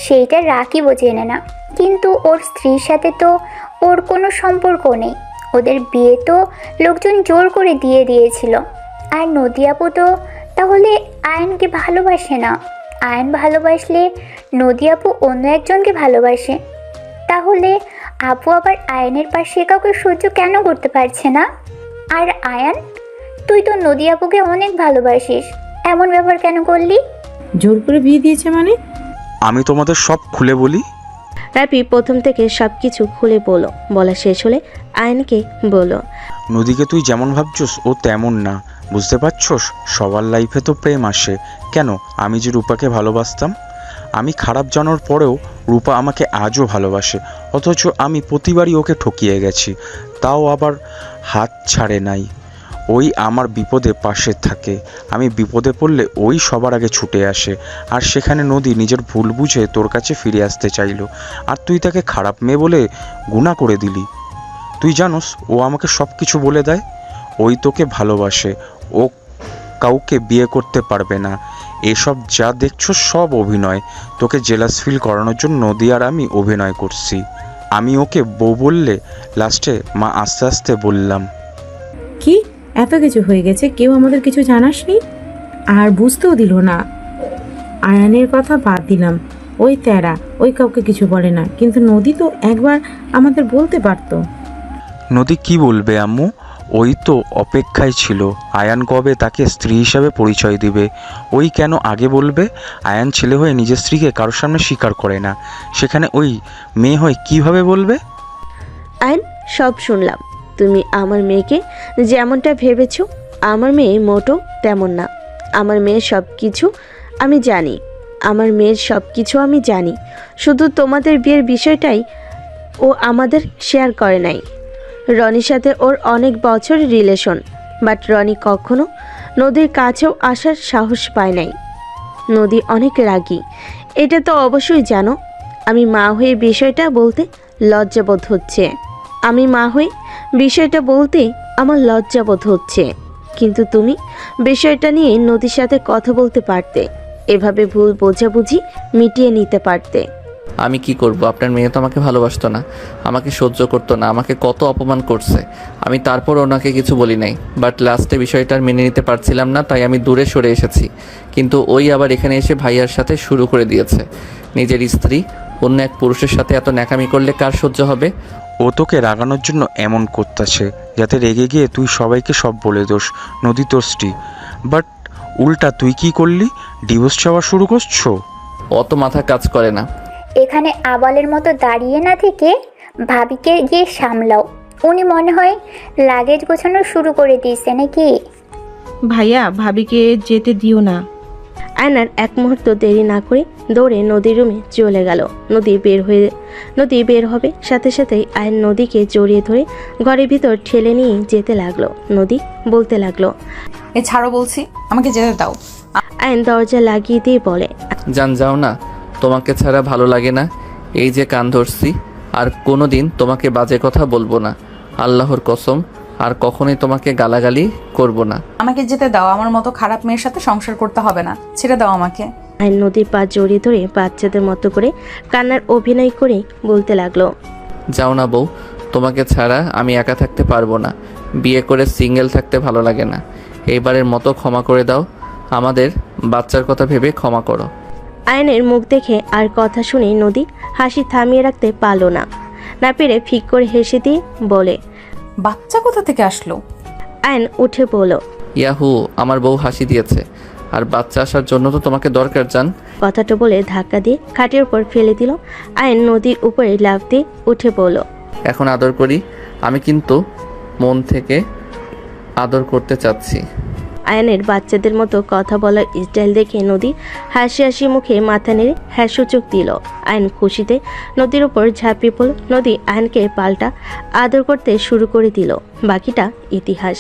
সেইটা রাকিবও জেনে না। কিন্তু ওর স্ত্রীর সাথে তো ওর কোনো সম্পর্ক নেই। ওদের বিয়ে তো লোকজন জোর করে দিয়েছিল। আর নদী আপু তো তাহলে আয়নকে ভালোবাসে না। আয়ন ভালোবাসলে নদী আপু অন্য একজনকে ভালোবাসে। তাহলে আপু আবার আয়নের পাশে কাউকে সহ্য কেন করতে পারছে না? আর আয়ান, তুই তো নদী আপুকে অনেক ভালোবাসিস, এমন ব্যবহার কেন করলি? জোর করে বিয়ে দিয়েছে মানে? আমি তোমাদের সব খুলে বলি। রাফি প্রথম থেকে সব কিছু খুলে বলা শেষ হলে আয়নকে বলল, নদীকে তুই যেমন ভাবছস ও তেমন না, বুঝতে পারছস? সবার লাইফে তো প্রেম আসে। কেন, আমি যে রূপাকে ভালোবাসতাম, আমি খারাপ জানার পরেও রূপা আমাকে আজও ভালোবাসে। অথচ আমি প্রতিবারই ওকে ঠকিয়ে গেছি, তাও আবার হাত ছাড়ে নাই। ওই আমার বিপদে পাশে থাকে, আমি বিপদে পড়লে ওই সবার আগে ছুটে আসে। আর সেখানে নদী নিজের ভুল বুঝে তোর কাছে ফিরে আসতে চাইলো, আর তুই তাকে খারাপ মেয়ে বলে গুনাহ করে দিলি। তুই জানোস ও আমাকে সব কিছু বলে দেয়, ওই তোকে ভালোবাসে, ও কাউকে বিয়ে করতে পারবে না। এসব যা দেখছো সব অভিনয়, তোকে জেলাস ফিল করানোর জন্য নদী আর আমি অভিনয় করছি। আমি ওকে বউ বললে লাস্টে মা আস্তে আস্তে বললাম। কি এত কিছু হয়ে গেছে, কেউ আমাদের কিছু জানাসনি আর বুঝতেও দিল না? আয়ানের কথা বাদ দিলাম, ওই তেরা, ওই কাউকে কিছু বলে না, কিন্তু নদী তো একবার আমাদের বলতে পারতো। নদী কি বলবে আম্মু? ওই তো অপেক্ষায় ছিল আয়ান কবে তাকে স্ত্রী হিসাবে পরিচয় দিবে। ওই কেন আগে বলবে? আয়ান ছেলে হয়ে নিজের স্ত্রীকে কারোর সামনে স্বীকার করে না, সেখানে ওই মেয়ে হয়ে কিভাবে বলবে? আয়ন, সব শুনলাম। তুমি আমার মেয়েকে যেমনটা ভেবেছো, আমার মেয়ে মোটো তেমন না। আমার মেয়ের সব কিছু আমি জানি, আমার মেয়ের সব কিছু আমি জানি। শুধু তোমাদের বিয়ের বিষয়টাই ও আমাদের শেয়ার করে নাই। রনির সাথে ওর অনেক বছর রিলেশন, বাট রনি কখনো নদীর কাছেও আসার সাহস পায় নাই। নদী অনেক রাগী, এটা তো অবশ্যই জানো। আমি মা হয়ে বিষয়টা বলতে লজ্জাবোধ হচ্ছে। আমার লজ্জাবোধ হচ্ছে। কিন্তু তুমি বিষয়টা নিয়ে নদীর সাথে কথা বলতে পারতে, এভাবে ভুল বোঝাবুঝি মিটিয়ে নিতে পারতে। আমি কি করব? আপনার মেয়ে তো আমাকে ভালোবাসতো না, আমাকে সহ্য করতো না, আমাকে কত অপমান করছে। আমি তারপর ওনাকে কিছু বলি নাই, বাট লাস্টে বিষয়টা মেনে নিতে পারছিলাম না, তাই আমি দূরে সরে এসেছি। কিন্তু ওই আবার এখানে এসে ভাইয়ার সাথে শুরু করে দিয়েছে। নিজের স্ত্রী অন্য এক পুরুষের সাথে এত ন্যাকামি করলে কার সহ্য হবে? ও তোকে রাগানোর জন্য এমন করতেছে, যাতে রেগে গিয়ে তুই সবাইকে সব বলে দোস নদী তোর স্ত্রী। বাট উল্টা তুই কি করলি? ডিভোর্স চাওয়া শুরু করছো? অত মাথা কাজ করে না। এখানে আবালের মতো দাঁড়িয়ে না থেকে ভাবিকে গিয়ে সামলাও। উনি মনে হয় লাগেজ গোছানো শুরু করে দিয়েছে নাকি? ভাইয়া, ভাবিকে যেতে দিও না। আয়নার এক মুহূর্ত দেরি না করে দৌড়ে নদীর রুমে চলে গেল। নদী বের হবে সাথে সাথেই আয়ন নদীকে জড়িয়ে ধরে ঘরের ভিতর ঠেলে নিয়ে যেতে লাগলো। নদী বলতে লাগলো, এ ছাড়ো বলছি, আমাকে যেতে দাও। আয়ন দরজা লাগিয়ে দিয়ে বলে, জান যাও না, তোমাকে ছাড়া ভালো লাগে না। এই যে কান ধরছি, আর কোনো দিন তোমাকে বাজে কথা বলবো না, আল্লাহর কসম। আর কখনোই তোমাকে গালাগালি করব না। আমাকে যেতে দাও, আমার মতো খারাপ মেয়ের সাথে সংসার করতে হবে না, ছেড়ে দাও আমাকে। আয়ন নদীর পা জড়িয়ে ধরে বাচ্চাদের মতো করে কান্নার অভিনয় করে বলতে লাগলো, যাও না বউ, তোমাকে ছাড়া আমি একা থাকতে পারবো না। বিয়ে করে সিঙ্গেল থাকতে ভালো লাগে না। এইবারের মতো ক্ষমা করে দাও, আমাদের বাচ্চার কথা ভেবে ক্ষমা করো। আয়নের মুখ দেখে আর কথা শুনে নদী হাসি থামিয়ে রাখতে পারল না। না পেরে ফিক করে হেসে দিয়ে বলে, বাচ্চা কোথা থেকে আসলো? আয়ন উঠে বলল, ইয়াহু, আমার বউ হাসি দিয়েছে। আর বাচ্চা আসার জন্য তো তোমাকে দরকার জান। কথাটা বলে ধাক্কা দিয়ে খাটের উপর ফেলে দিল। আয়ন নদীর উপরে লাফ দিয়ে উঠে পড়ল। এখন আদর করি। আমি কিন্তু মন থেকে আদর করতে চাচ্ছি। আয়নের বাচ্চাদের মতো কথা বলার স্টাইল দেখে নদী হাসি হাসি মুখে মাথা নেড়ে হ্যাঁ সূচক দিল। আয়ন খুশিতে নদীর উপর ঝাঁপিয়ে পড়ল। নদী আয়নকে পাল্টা আদর করতে শুরু করে দিল। বাকিটা ইতিহাস।